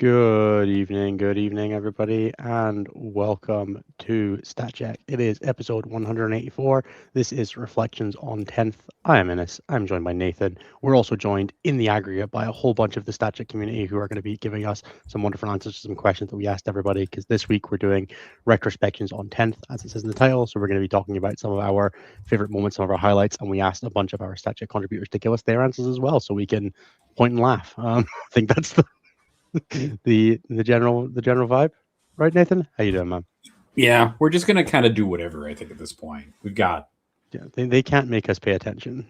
Good evening, everybody, and welcome to StatCheck. It is episode 184. This is Reflections on 10th. I am Innes. I'm joined by Nathan. We're also joined in the aggregate by a whole bunch of the StatCheck community who are going to be giving us some wonderful answers to some questions that we asked everybody, because this week we're doing retrospections on 10th, as it says in the title. So we're going to be talking about some of our favorite moments, some of our highlights, and we asked a bunch of our StatCheck contributors to give us their answers as well, so we can point and laugh. I think that's the general vibe, right, Nathan? How you doing, man? Yeah, we're just gonna kind of do whatever. I think at this point we've got. Yeah, they can't make us pay attention.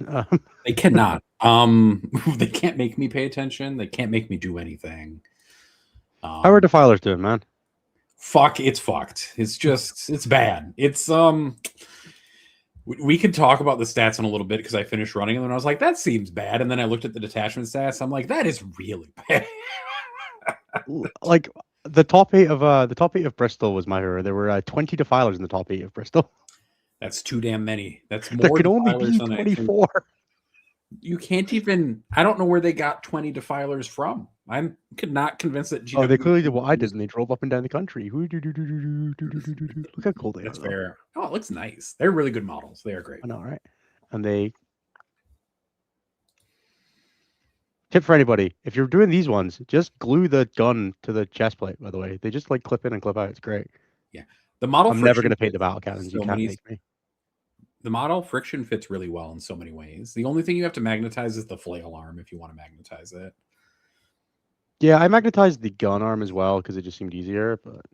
They cannot. They can't make me pay attention. They can't make me do anything. How are defilers doing, man? Fuck, it's fucked. It's bad. We could talk about the stats in a little bit because I finished running and then I was like, that seems bad. And then I looked at the detachment stats. I'm like, that is really bad. Like the top eight of Bristol was my hero. There were 20 defilers in the top eight of Bristol. That's too damn many. That's more. There could only be 24. You can't even. I don't know where they got 20 defilers from. I'm not convinced that. Oh, they clearly did what I did, and they drove up and down the country. Look how cool they are. That's fair. Oh, it looks nice. They're really good models. They are great. I know, right? And they. Tip for anybody: if you're doing these ones, just glue the gun to the chest plate. By the way, they just like clip in and clip out. It's great. Yeah, the model. I'm never going to paint the battle cannons. You can't make me. The model friction fits really well in so many ways. The only thing you have to magnetize is the flail arm if you want to magnetize it. Yeah, I magnetized the gun arm as well because it just seemed easier. But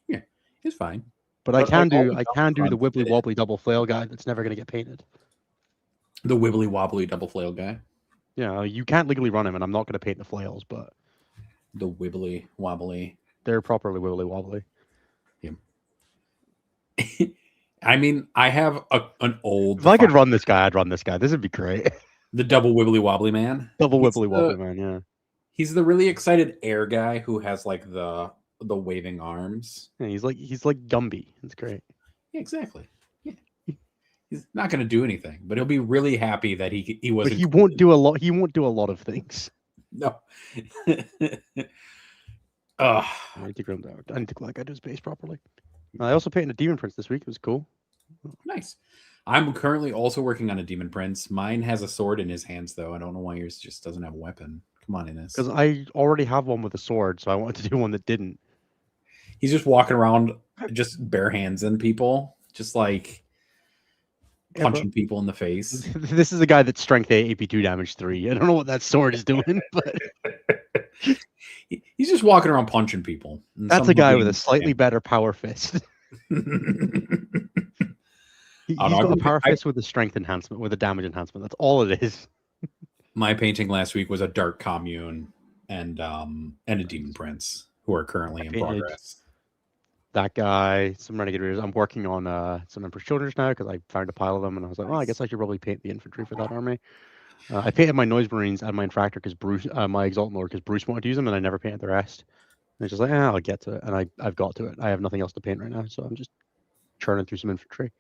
yeah, it's fine. But I can do the wibbly wobbly double flail guy that's never going to get painted. The wibbly wobbly double flail guy. Yeah, you can't legally run him, and I'm not going to paint the flails, but the wibbly wobbly. They're properly wibbly wobbly. Yeah. I mean, I have an old. If I could run this guy, I'd run this guy. This would be great. The double wibbly wobbly man. Double wibbly wobbly man. Yeah. He's the really excited air guy who has like the waving arms. Yeah, he's like Gumby. It's great. Yeah, exactly. Yeah. He's not going to do anything, but he'll be really happy that he wasn't. But he won't do a lot. He won't do a lot of things. No. I need to ground out. I need to glide guide his base properly. I also painted a Demon Prince this week. It was cool. Nice. I'm currently also working on a Demon Prince. Mine has a sword in his hands, though. I don't know why yours just doesn't have a weapon. Come on, Innes. Because I already have one with a sword, so I wanted to do one that didn't. He's just walking around, just bare hands in people, just like punching people in the face. This is a guy that's strength 8, AP2, damage 3. I don't know what that sword is doing, but he's just walking around punching people. That's a guy with a slightly better power fist. He's got a power fist with a strength enhancement, with a damage enhancement. That's all it is. My painting last week was a Dark Commune and a Demon Prince, who are currently in progress. That guy, some Renegade Raiders. I'm working on some Emperor's Children now because I found a pile of them, and I was like, oh, I guess I should probably paint the infantry for that army. I painted my Noise Marines and my Infractor because Bruce, my Exalted Lord, because Bruce wanted to use them, and I never painted the rest. And it's just like, I'll get to it, and I've got to it. I have nothing else to paint right now, so I'm just churning through some infantry.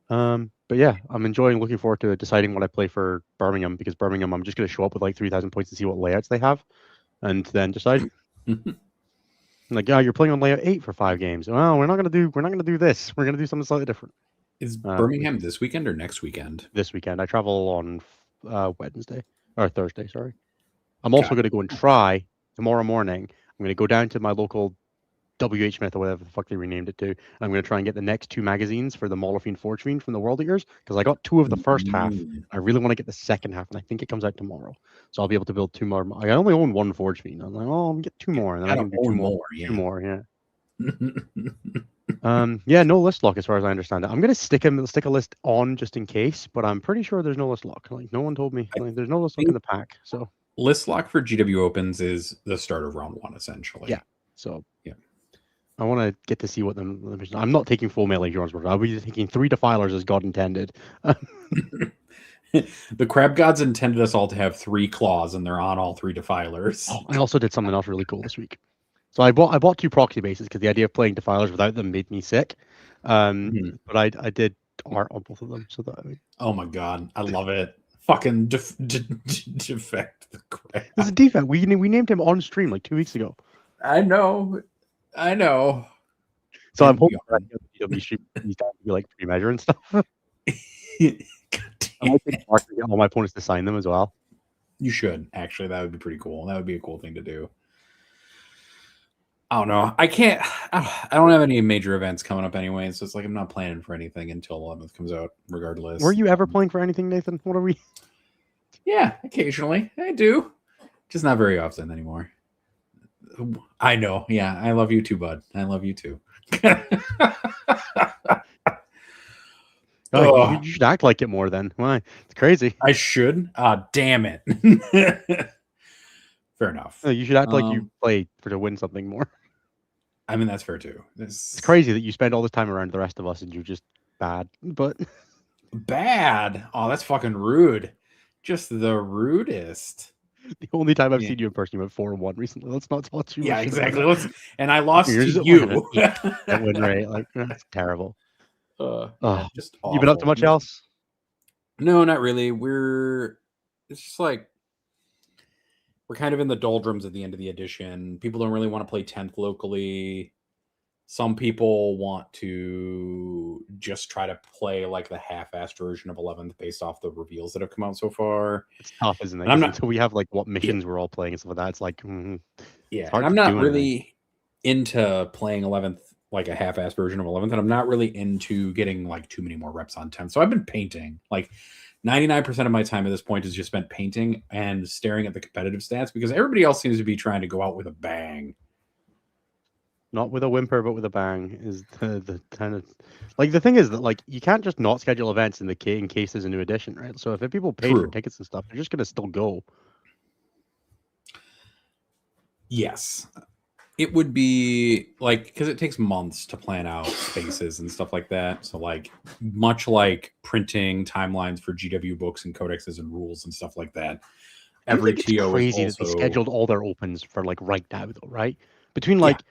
But yeah, I'm looking forward to deciding what I play for Birmingham, because Birmingham, I'm just going to show up with like 3,000 points to see what layouts they have, and then decide. Like, yeah, you're playing on layout 8 for 5 games. Well, we're not gonna do this. We're gonna do something slightly different. Is Birmingham this weekend or next weekend? This weekend. I travel on Wednesday or Thursday. Sorry. I'm also gonna go and try tomorrow morning. I'm gonna go down to my local WH Smith or whatever the fuck they renamed it to, and I'm gonna try and get the next 2 magazines for the Mauler Forge Fiend from the World Eaters, because I got 2 of the first half. I really want to get the second half, and I think it comes out tomorrow, so I'll be able to build 2 more. I only own 1 Forge Fiend. I'm like, oh, I'm gonna get 2 more, and then I can do 2 more. Yeah. 2 more, yeah. Yeah, no list lock as far as I understand it. I'm gonna stick a list on just in case, but I'm pretty sure there's no list lock. Like, no one told me. Like, there's no list lock in the pack. So list lock for GW Opens is the start of round 1, essentially. Yeah. So yeah. I want to get to see what them. I'm not taking full melee Jorns, but I'll be taking 3 defilers as God intended. The crab gods intended us all to have 3 claws, and they're on all 3 defilers. Oh, I also did something else really cool this week. So I bought 2 proxy bases because the idea of playing defilers without them made me sick. But I did art on both of them, so that. Oh my god, I love it! Fucking defect the crab. This is a defect. We named him on stream like 2 weeks ago. I know. So I'm And hoping that the DW stream these guys will be like pre-measure and stuff. I might take Mark to get all my opponents to sign them as well. You should actually. That would be pretty cool. That would be a cool thing to do. I don't know. I can't. I don't have any major events coming up anyway, so it's like I'm not planning for anything until 11th comes out, regardless. Were you ever playing for anything, Nathan? What are we? Yeah, occasionally I do, just not very often anymore. I know. Yeah, I love you too, bud. I love you too. Oh, you should act like it more then. Why? It's crazy. I should. Damn it. Fair enough. You should act like you play to win something more. I mean, that's fair too. It's crazy that you spend all this time around the rest of us and you're just bad. But bad? Oh, that's fucking rude. Just the rudest. The only time I've seen you in person, you went 4-1 recently. Let's not talk too much. Yeah, exactly. And I lost to you. That win rate, like that's terrible. Just awful. You been up to much else? No, not really. It's just like we're kind of in the doldrums at the end of the edition. People don't really want to play 10th locally. Some people want to just try to play like the half-assed version of 11th based off the reveals that have come out so far. It's tough, isn't it? Until we have like what missions we're all playing and stuff like that, it's like yeah. And I'm not really into playing 11th like a half-assed version of 11th, and I'm not really into getting like too many more reps on 10th. So I've been painting. Like 99% of my time at this point is just spent painting and staring at the competitive stats because everybody else seems to be trying to go out with a bang. Not with a whimper, but with a bang is the kind of like the thing is that like you can't just not schedule events in case there's a new edition, right? So if people pay for tickets and stuff, they're just gonna still go. Yes, it would be like because it takes months to plan out spaces and stuff like that. So like much like printing timelines for GW books and codexes and rules and stuff like that. Every TO crazy is also... that they scheduled all their opens for like right now though, right? Between like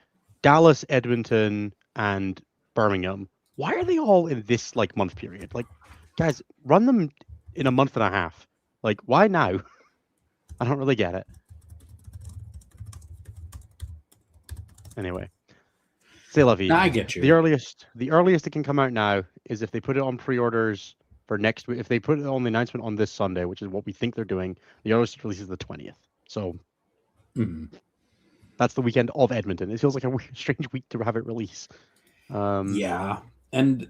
Dallas, Edmonton, and Birmingham. Why are they all in this like month period? Like, guys, run them in a month and a half. Like, why now? I don't really get it. Anyway, c'est la vie. I get you. The earliest it can come out now is if they put it on pre-orders for next week. If they put it on the announcement on this Sunday, which is what we think they're doing, the earliest release is the 20th. So. That's the weekend of Edmonton. It feels like a strange week to have it release. Yeah. And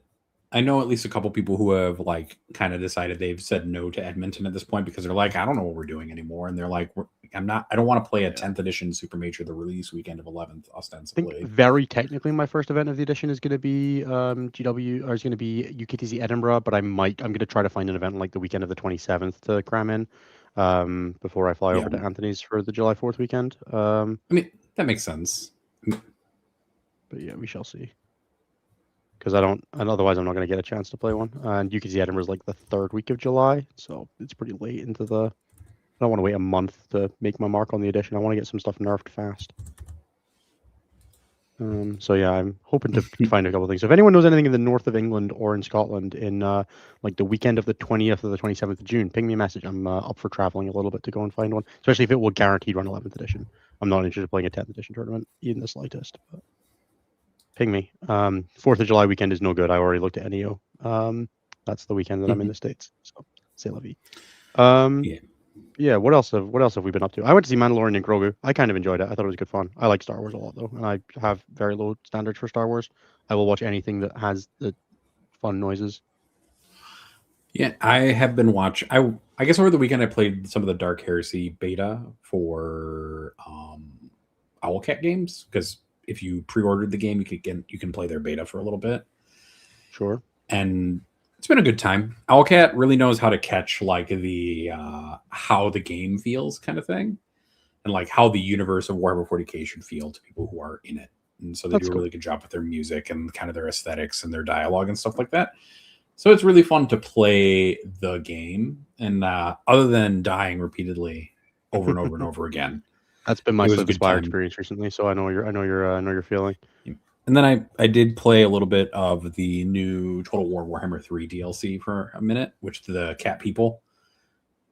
I know at least a couple people who have like kind of decided they've said no to Edmonton at this point because they're like, I don't know what we're doing anymore. And they're like, I don't want to play a 10th edition Super Major, the release weekend of 11th, ostensibly. I think very technically my first event of the edition is going to be GW, or is going to be UKTC Edinburgh, but I'm going to try to find an event like the weekend of the 27th to cram in before I fly over to Anthony's for the July 4th weekend. I mean, that makes sense. But yeah, we shall see. Because otherwise I'm not going to get a chance to play one. And UKTC Edinburgh is like the 3rd week of July, so it's pretty late into the... I don't want to wait a month to make my mark on the edition. I want to get some stuff nerfed fast. So yeah, I'm hoping to find a couple of things. So if anyone knows anything in the north of England or in Scotland in like the weekend of the 20th or the 27th of June, ping me a message. I'm up for traveling a little bit to go and find one, especially if it will guaranteed run 11th edition. I'm not interested in playing a 10th edition tournament in the slightest. But ping me. 4th of July weekend is no good. I already looked at NEO. That's the weekend that I'm in the States. So c'est la vie. Yeah, what else have we been up to? I went to see Mandalorian and Grogu. I kind of enjoyed it. I thought it was good fun. I like Star Wars a lot though, and I have very low standards for Star Wars. I will watch anything that has the fun noises. Yeah, I have been watching. I guess over the weekend I played some of the Dark Heresy beta for Owlcat games because if you pre-ordered the game, you can play their beta for a little bit. Sure. And it's been a good time. Owlcat really knows how to catch like the how the game feels kind of thing, and like how the universe of Warhammer 40K should feel to people who are in it. And so they do a really good job with their music and kind of their aesthetics and their dialogue and stuff like that. So it's really fun to play the game, and other than dying repeatedly over and over and over again. That's been my Spire experience recently, so I know your feeling. And then I did play a little bit of the new Total War Warhammer 3 DLC for a minute, which the Cat People,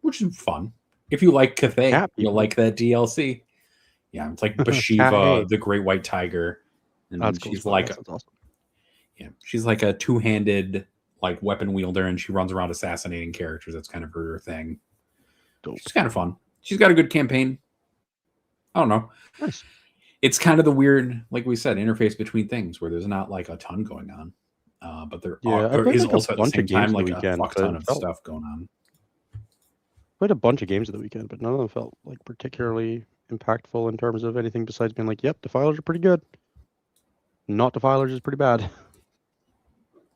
which is fun. If you like Cathay, you'll like that DLC. Yeah, it's like Cat Bashiva, A. the Great White Tiger, and That's cool. she's like, That's awesome. yeah, she's like a two-handed like weapon wielder, and she runs around assassinating characters. That's kind of her thing. Dope. She's kind of fun. She's got a good campaign. I don't know. Nice. It's kind of the weird, like we said, interface between things where there's not like a ton going on, but there is like also at the bunch same of games time the like a weekend, fuck but ton it of felt stuff going on. played a bunch of games of the weekend, but none of them felt like particularly impactful in terms of anything besides being like, "Yep, Defilers are pretty good." Not Defilers is pretty bad.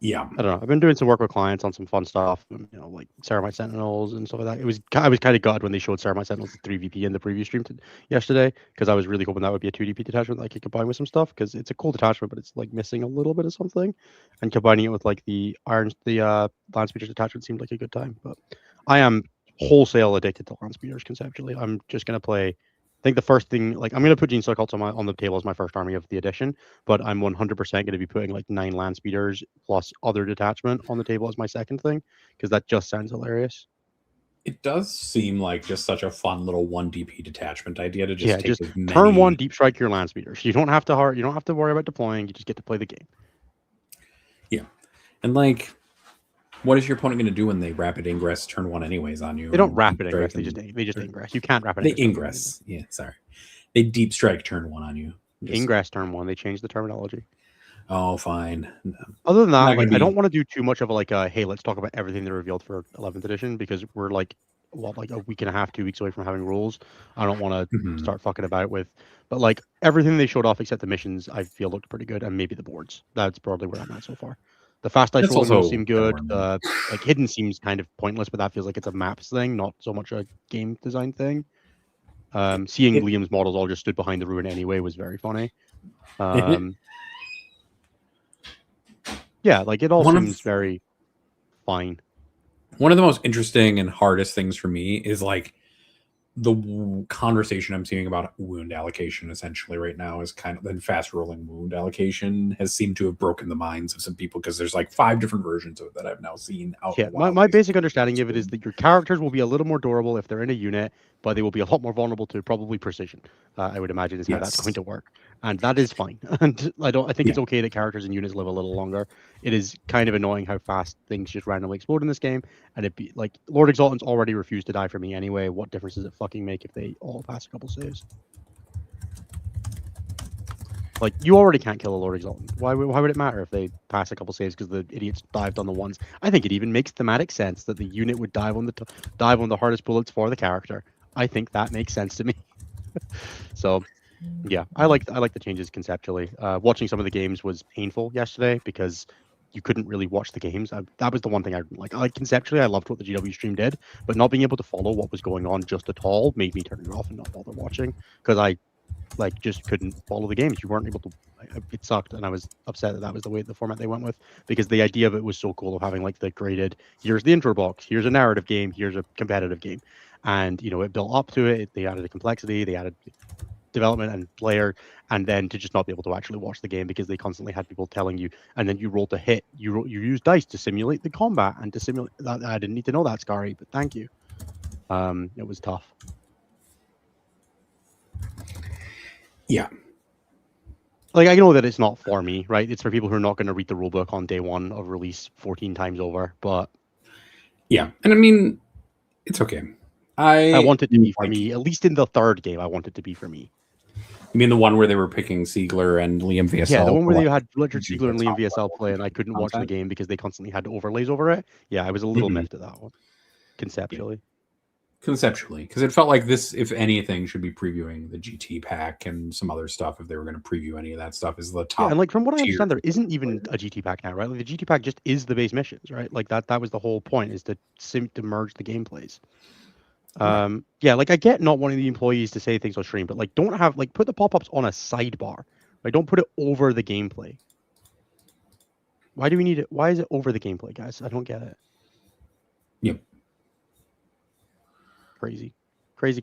Yeah, I don't know. I've been doing some work with clients on some fun stuff, like Ceramite Sentinels and stuff like that. I was kind of gutted when they showed Ceramite Sentinels 3VP in the preview stream yesterday, because I was really hoping that would be a 2DP detachment that I could combine with some stuff, because it's a cool detachment, but it's like missing a little bit of something, and combining it with like the land speeders detachment seemed like a good time. But I am wholesale addicted to land speeders conceptually. I'm just gonna play. I think the first thing, like, I'm going to put Gene Cults on the table as my first army of the edition, but I'm 100% going to be putting like 9 land speeders plus other detachment on the table as my second thing, because that just sounds hilarious. it does seem like just such a fun little 1DP detachment idea to just take just as many... turn 1 deep strike your land speeders. You don't have to worry about deploying. You just get to play the game. Yeah, and like, what is your opponent going to do when they rapid ingress turn 1 anyways on you? They don't rapid ingress. They just ingress. You can't rapid ingress. They ingress. Yeah, sorry. They deep strike turn 1 on you. Ingress turn 1. They changed the terminology. Oh, fine. No. Other than that, like, I don't want to do too much of hey, let's talk about everything they revealed for 11th edition, because we're like a week and a half, 2 weeks away from having rules. I don't want to start fucking about with, but like everything they showed off except the missions, I feel looked pretty good, and maybe the boards. That's probably where I'm at so far. The fast dice rolling rules seem good. Like hidden seems kind of pointless, but that feels like it's a maps thing, not so much a game design thing. Seeing Liam's models all just stood behind the ruin anyway was very funny. Yeah, like it all seems very fine. One of the most interesting and hardest things for me is like the conversation I'm seeing about wound allocation essentially right now is kind of, and fast rolling wound allocation has seemed to have broken the minds of some people, because there's like 5 different versions of it that I've now seen out. Yeah, my basic understanding of it is that your characters will be a little more durable if they're in a unit, but they will be a lot more vulnerable to probably precision. I would imagine is how that's going to work, and that is fine. And I think it's okay that characters and units live a little longer. It is kind of annoying how fast things just randomly explode in this game, and it be like Lord Exaltants already refused to die for me anyway. What difference does it fucking make if they all pass a couple saves? Like, you already can't kill a Lord Exaltant. Why would it matter if they pass a couple saves because the idiots dived on the ones? I think it even makes thematic sense that the unit would dive on the hardest bullets for the character. I think that makes sense to me. So, yeah, I like the changes conceptually. Watching some of the games was painful yesterday because you couldn't really watch the games. That was the one thing I didn't like. Conceptually, I loved what the GW stream did, but not being able to follow what was going on just at all made me turn it off and not bother watching, because I just couldn't follow the games. You weren't able to. It sucked, and I was upset that was the format they went with, because the idea of it was so cool, of having like the graded, here's the intro box, here's a narrative game, here's a competitive game, and it built up to it. They added a complexity, they added development and player, and then to just not be able to actually watch the game because they constantly had people telling you, and then you roll to hit, you use dice to simulate the combat and to simulate that. I didn't need to know that, Scary, but thank you. It was tough. Yeah. Like, I know that it's not for me, right? It's for people who are not going to read the rulebook on day 1 of release 14 times over, but... Yeah, and I mean, it's okay. I want it to be for me, at least in the 3rd game, I want it to be for me. You mean the one where they were picking Siegler and Liam VSL? Yeah, the one where they had Richard Siegler and Liam VSL play, and I couldn't watch the game because they constantly had overlays over it. Yeah, I was a little miffed at that one, conceptually. Yeah. Conceptually, because it felt like this, if anything, should be previewing the GT pack and some other stuff. If they were going to preview any of that stuff, is the top. Yeah, and like from what I understand, there isn't even a GT pack now, right? Like the GT pack just is the base missions, right? Like that was the whole point, is to merge the gameplays. Yeah, like I get not wanting the employees to say things on stream, but like don't have put the pop-ups on a sidebar. Like don't put it over the gameplay. Why do we need it? Why is it over the gameplay, guys? I don't get it. Yep. Crazy. Because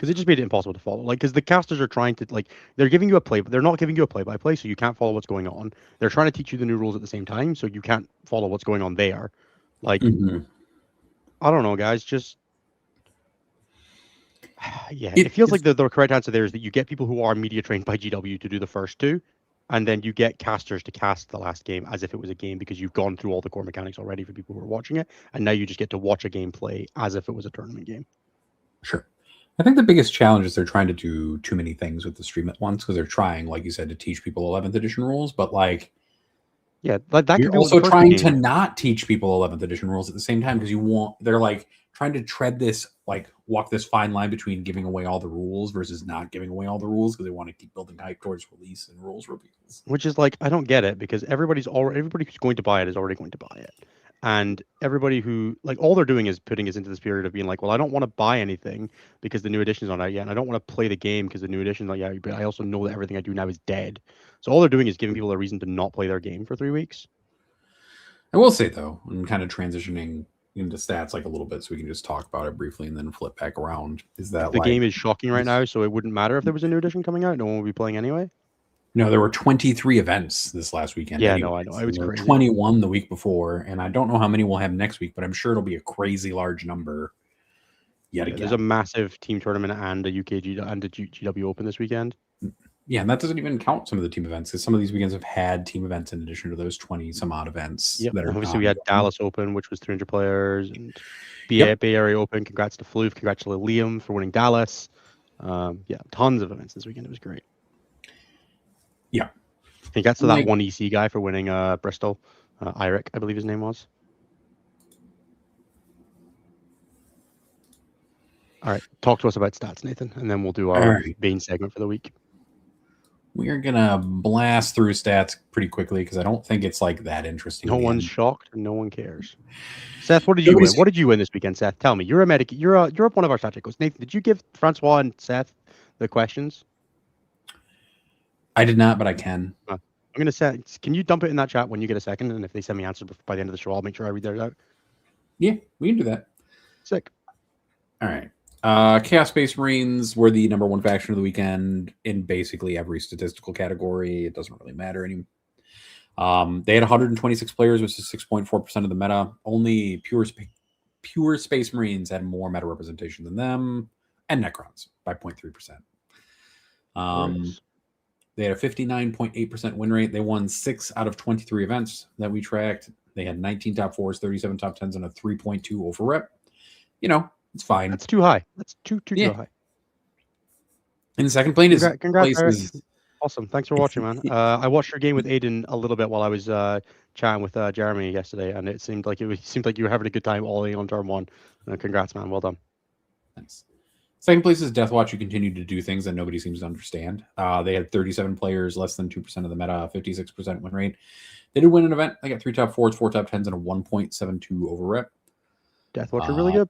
it just made it impossible to follow. Like, because the casters are trying to, they're giving you a play, but they're not giving you a play-by-play, so you can't follow what's going on. They're trying to teach you the new rules at the same time, so you can't follow what's going on there. Like, I don't know, guys. Just Yeah, it feels like the correct answer there is that you get people who are media trained by GW to do the first two, and then you get casters to cast the last game as if it was a game because you've gone through all the core mechanics already for people who are watching it, and now you just get to watch a game play as if it was a tournament game. Sure. I think the biggest challenge is they're trying to do too many things with the stream at once because they're trying, like you said, to teach people 11th edition rules, but like yeah, that you're could be also the trying game. to not teach people 11th edition rules at the same time because they're like trying to tread this, like walk this fine line between giving away all the rules versus not giving away all the rules because they want to keep building hype towards release and rules reveals. Which is like, I don't get it because everybody who's going to buy it is already going to buy it. And everybody who, like, all they're doing is putting us into the spirit of being like, well, I don't want to buy anything because the new edition's not out yet, and I don't want to play the game because the new edition's not out yet, but I also know that everything I do now is dead. So all they're doing is giving people a reason to not play their game for 3 weeks. I will say, though, I'm kind of transitioning into stats like a little bit so we can just talk about it briefly and then flip back around. Is that the game is shocking right now, so it wouldn't matter if there was a new edition coming out. No one would be playing anyway. No, there were 23 events this last weekend. Yeah, no, I know. It was crazy. 21 the week before, and I don't know how many we'll have next week, but I'm sure it'll be a crazy large number yet again. There's a massive team tournament and a UKG and a GW Open this weekend. Yeah, and that doesn't even count some of the team events because some of these weekends have had team events in addition to those 20 some odd events. Yep. That are obviously we had Dallas Open, which was 300 players, and Bay Area Open. Congrats to Floof. Congrats to Liam for winning Dallas. Yeah, tons of events this weekend. It was great. Yeah. Congrats to that one EC guy for winning Bristol. Eirik, I believe his name was. All right, talk to us about stats, Nathan, and then we'll do our main segment for the week. We are going to blast through stats pretty quickly because I don't think it's like that interesting. No one's shocked and no one cares. Seth, what did you win? What did you win this weekend, Seth? Tell me. You're a medic. You're up one of our stat checkers. Nathan, did you give Francois and Seth the questions? I did not, but I can. I'm going to say, can you dump it in that chat when you get a second? And if they send me answers by the end of the show, I'll make sure I read theirs out. Yeah, we can do that. Sick. All right. Chaos Space Marines were the number one faction of the weekend in basically every statistical category. It doesn't really matter anymore. They had 126 players, which is 6.4% of the meta. Only pure Space Marines had more meta representation than them, and Necrons by 0.3%. They had a 59.8% win rate. They won 6 out of 23 events that we tracked. They had 19 top 4s, 37 top 10s, and a 3.2 over rep. You know, it's fine. That's too high. That's too high. In the second place is awesome. Thanks for watching, man. I watched your game with Aiden a little bit while I was chatting with Jeremy yesterday, and it seemed like you were having a good time all in on turn 1. Congrats, man. Well done. Thanks. Second place is Deathwatch, who continued to do things that nobody seems to understand. They had 37 players, less than 2% of the meta, 56% win rate. They did win an event. They got 3 top 4s, 4 top 10s, and a 1.72 over rep. Deathwatch are really good.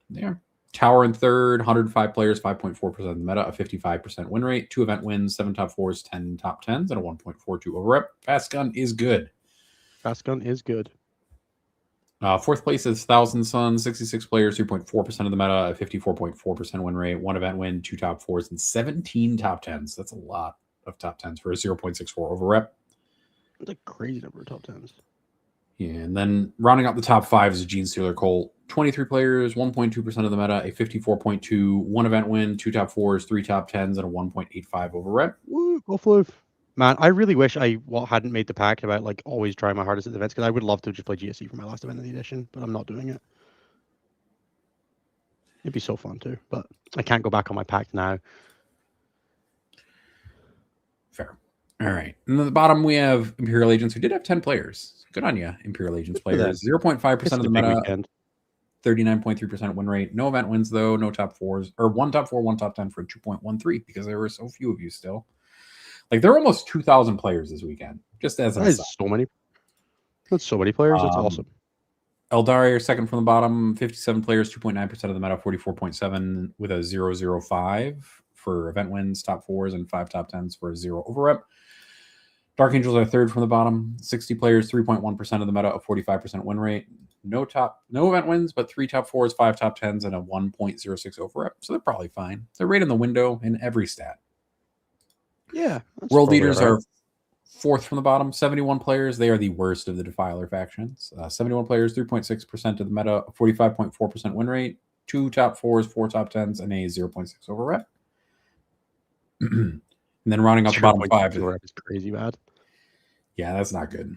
Yeah. Tower in third, 105 players, 5.4% of the meta, a 55% win rate, 2 event wins, 7 top 4s, 10 top 10s, and a 1.42 over rep. Fast Gun is good. Fast Gun is good. Fourth place is Thousand Suns, 66 players, 3.4% of the meta, a 54.4% win rate, 1 event win, 2 top 4s, and 17 top 10s. That's a lot of top 10s for a 0.64 over rep. That's a crazy number of top 10s. Yeah, and then rounding out the top 5 is Gene Stealer Colt. 23 players, 1.2% of the meta, a 54.2, 1 event win, 2 top 4s, 3 top 10s, and a 1.85 over rep. Woo, go Floof. Man, I really wish I hadn't made the pact about like always trying my hardest at the events, because I would love to just play GSC for my last event of the edition, but I'm not doing it. It'd be so fun too, but I can't go back on my pact now. Fair. All right. And at the bottom, we have Imperial Agents, who did have 10 players. Good on you, Imperial Agents players. 0.5% of the meta, 39.3% win rate. No event wins, though. No top 4s. Or 1 top 4, 1 top 10 for a 2.13, because there were so few of you still. Like, there were almost 2,000 players this weekend, just as an aside. That's so many players. That's awesome. Eldari are second from the bottom, 57 players, 2.9% of the meta, 44.7 with a 0.05 for event wins, top 4s, and 5 top 10s for a 0 over rep. Dark Angels are third from the bottom, 60 players, 3.1% of the meta, a 45% win rate. No event wins, but 3 top 4s, 5 top 10s, and a 1.06 over rep. So they're probably fine. They're right in the window in every stat. Yeah. World Leaders are fourth from the bottom, 71 players. They are the worst of the Defiler factions. 71 players, 3.6% of the meta, 45.4% win rate. 2 top 4s, 4 top 10s, and a 0.6 over rep. And then rounding out the bottom 5. Is crazy bad. Yeah, that's not good.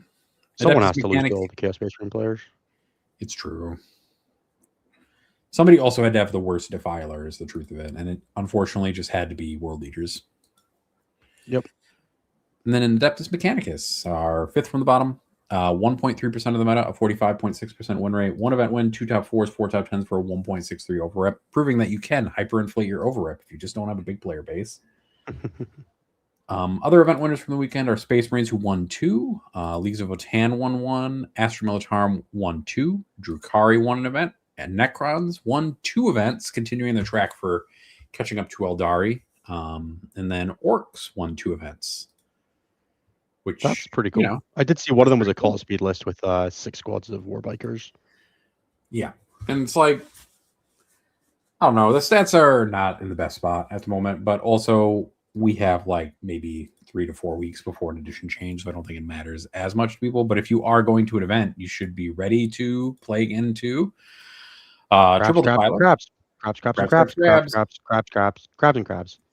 Someone has to lose to all the Chaos Space Marine players. It's true. Somebody also had to have the worst Defiler, is the truth of it. And it unfortunately just had to be World Leaders. Yep. And then in Adeptus Mechanicus, our 5th from the bottom, 1.3% of the meta, a 45.6% win rate, 1 event win, 2 top 4s, 4 top 10s for a 1.63 over rep, proving that you can hyperinflate your over rep if you just don't have a big player base. Other event winners from the weekend are Space Marines, who won 2, Leagues of Votann won 1, Astra Militarum won 2, Drukhari won an event, and Necrons won 2 events, continuing the track for catching up to Eldari. And then Orcs won 2 events. Which, that's pretty cool. I did see one of them was a call speed list with 6 squads of Warbikers. Yeah. And it's like, I don't know, the stats are not in the best spot at the moment, but also we have like maybe 3 to 4 weeks before an edition change, so I don't think it matters as much to people. But if you are going to an event, you should be ready to play into triple crabs.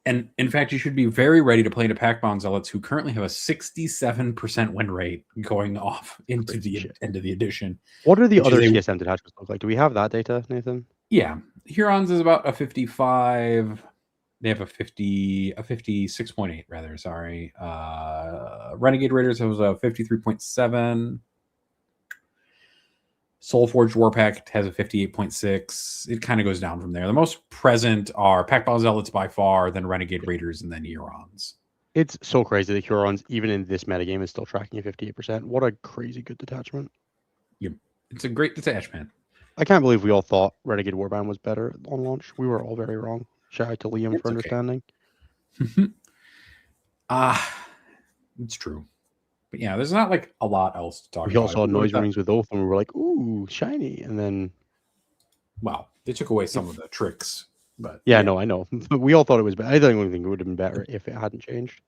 And in fact, you should be very ready to play into Pac-Bound Zealots, who currently have a 67% win rate going off into the end of the edition. What are the other CSM detachments look like? Do we have that data, Nathan? Yeah, Hurons is about a 55. They have a 56.8 rather. Sorry, Renegade Raiders has a 53.7. Soulforged Warpack has a 58.6. It kind of goes down from there. The most present are Pac-Bound Zealots by far, then Renegade Raiders, and then Hurons. It's so crazy that Hurons, even in this metagame, is still tracking at 58%. What a crazy good detachment. Yeah, it's a great detachment. I can't believe we all thought Renegade Warband was better on launch. We were all very wrong. Shout out to Liam for understanding. It's true. But yeah, there's not like a lot else to talk about. We all saw Noise Marines with Oath and we were like, ooh, shiny. And then... Well, they took away some of the tricks. But yeah, no, I know. But we all thought it was better. I don't think it would have been better if it hadn't changed.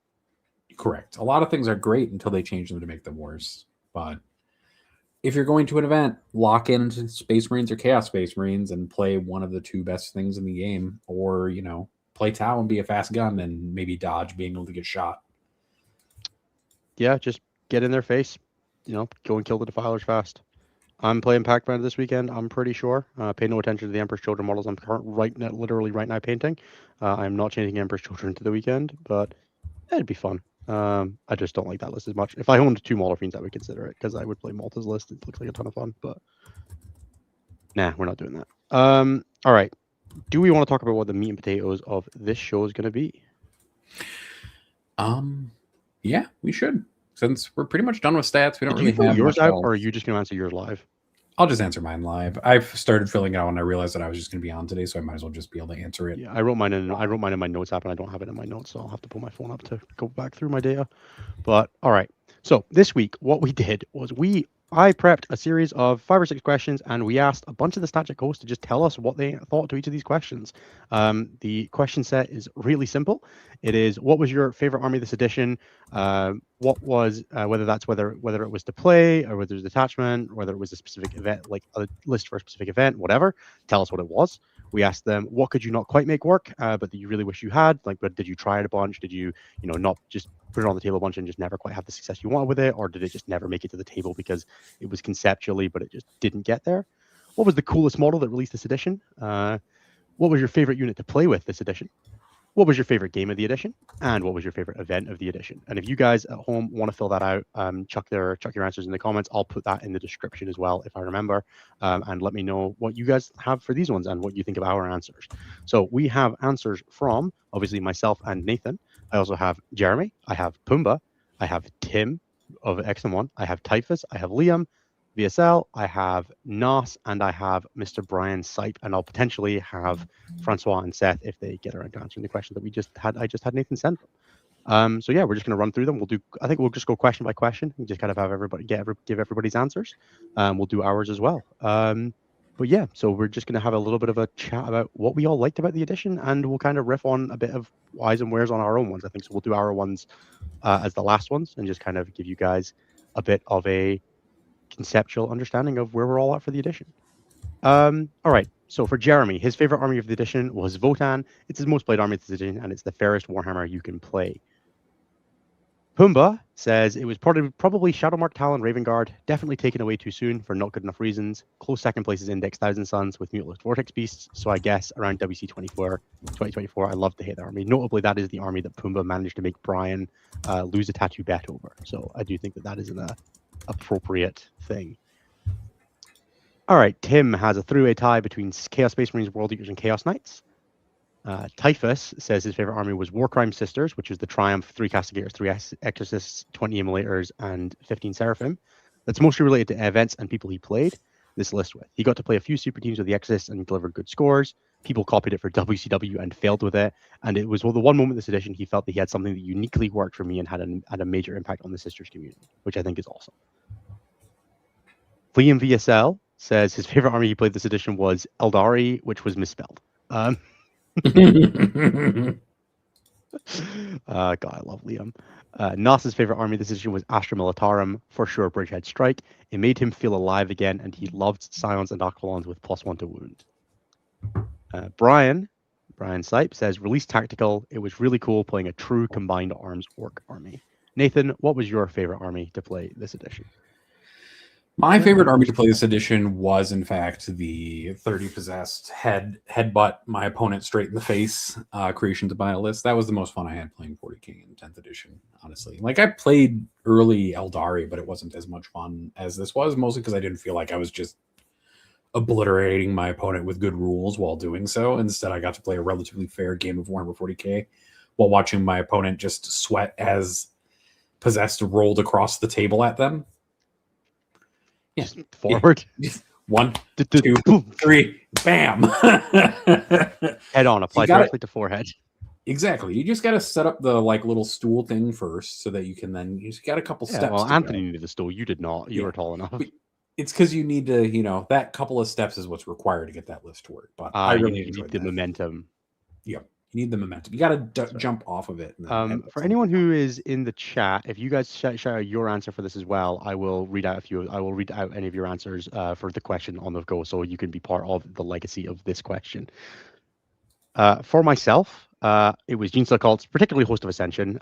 Correct. A lot of things are great until they change them to make them worse. But if you're going to an event, lock into Space Marines or Chaos Space Marines and play one of the 2 best things in the game. Or, play Tau and be a fast gun and maybe dodge being able to get shot. Yeah, just get in their face. Go and kill the Defilers fast. I'm playing Pac-Man this weekend, I'm pretty sure. Pay no attention to the Emperor's Children models I'm literally right now painting. I'm not changing Emperor's Children to the weekend, but it'd be fun. I just don't like that list as much. If I owned 2 Mauler Fiends, I would consider it, because I would play Malta's list. It looks like a ton of fun, but nah, we're not doing that. All right. Do we want to talk about what the meat and potatoes of this show is going to be? Yeah, we should. Since we're pretty much done with stats, we don't really have yours out, or are you just going to answer yours live? I'll just answer mine live. I've started filling it out and I realized that I was just going to be on today, so I might as well just be able to answer it. Yeah, I wrote mine in my notes app, and I don't have it in my notes, so I'll have to pull my phone up to go back through my data. But all right. So this week, what we did was I prepped a series of 5 or 6 questions, and we asked a bunch of the Static hosts to just tell us what they thought to each of these questions. The question set is really simple. It is, what was your favorite army this edition? What was whether it was to play, or whether it was detachment, whether it was a specific event, like a list for a specific event, whatever. Tell us what it was. We asked them, what could you not quite make work, but that you really wish you had? Like, but did you try it a bunch? Did you, not just put it on the table a bunch and just never quite have the success you wanted with it? Or did it just never make it to the table because it was conceptually, but it just didn't get there? What was the coolest model that released this edition? What was your favorite unit to play with this edition? What was your favorite game of the edition? And what was your favorite event of the edition? And if you guys at home want to fill that out, chuck your answers in the comments. I'll put that in the description as well, if I remember. And let me know what you guys have for these ones and what you think of our answers. So we have answers from, obviously, myself and Nathan. I also have Jeremy. I have Pumbaa. I have Tim of XM1. I have Typhus. I have Liam, VSL, I have Nas, and I have Mr. Brian Sipe, and I'll potentially have Francois and Seth if they get around to answering the questions that I just had Nathan send them. So yeah, we're just going to run through them. I think we'll just go question by question and just kind of have everybody give everybody's answers. We'll do ours as well. But yeah, so we're just going to have a little bit of a chat about what we all liked about the edition, and we'll kind of riff on a bit of whys and wheres on our own ones. I think so. We'll do our ones as the last ones, and just kind of give you guys a bit of a conceptual understanding of where we're all at for the edition. All right. So for Jeremy, his favorite army of the edition was Votann. It's his most played army of the edition, and it's the fairest Warhammer you can play. Pumbaa says it was probably Shadowmark Talon Ravenguard, definitely taken away too soon for not good enough reasons. Close second place is Index Thousand Suns with Mutalist Vortex Beasts, so I guess around WC 2024, I love to hate the army. Notably, that is the army that Pumbaa managed to make Brian lose a tattoo bet over, so I do think that is an appropriate thing. All right, Tim has a three-way tie between Chaos Space Marines, World Eaters, and Chaos Knights. Typhus says his favorite army was Warcrime Sisters, which is the Triumph, 3 Castigators, 3 Exorcists, 20 Immolators, and 15 Seraphim. That's mostly related to events and people he played this list with. He got to play a few super teams with the Exorcists and delivered good scores. People copied it for WCW and failed with it. And it was the one moment this edition he felt that he had something that uniquely worked for me and had a major impact on the Sisters community, which I think is awesome. Liam VSL says his favorite army he played this edition was Eldari, which was misspelled. God, I love Liam. Nas's favorite army this edition was Astra Militarum, for sure Bridgehead Strike. It made him feel alive again, and he loved Scions and Aquilons with +1 to wound. Brian Sipe says, release tactical. It was really cool playing a true combined arms orc army. Nathan, what was your favorite army to play this edition? My favorite army to play this edition was, in fact, the 30 possessed headbutt my opponent straight in the face creation to buy a list. That was the most fun I had playing 40k in 10th edition, honestly. Like, I played early Eldari, but it wasn't as much fun as this was, mostly because I didn't feel like I was just obliterating my opponent with good rules while doing so. Instead, I got to play a relatively fair game of Warhammer 40k while watching my opponent just sweat as possessed rolled across the table at them. Yeah. Just forward. 1, 2, 3, bam. Head on, apply directly to forehead. Exactly. You just got to set up the little stool thing first so that you can then, you just got a couple steps. Well, Anthony needed the stool. You did not. You were tall enough. But it's because you need to, that couple of steps is what's required to get that list to work. But I really need the momentum. Yeah. You need the momentum. You got to jump off of it. For anyone who is in the chat, if you guys shout out your answer for this as well, I will read out any of your answers for the question on the go, so you can be part of the legacy of this question. For myself, it was Genestealer Cults, particularly Host of Ascension.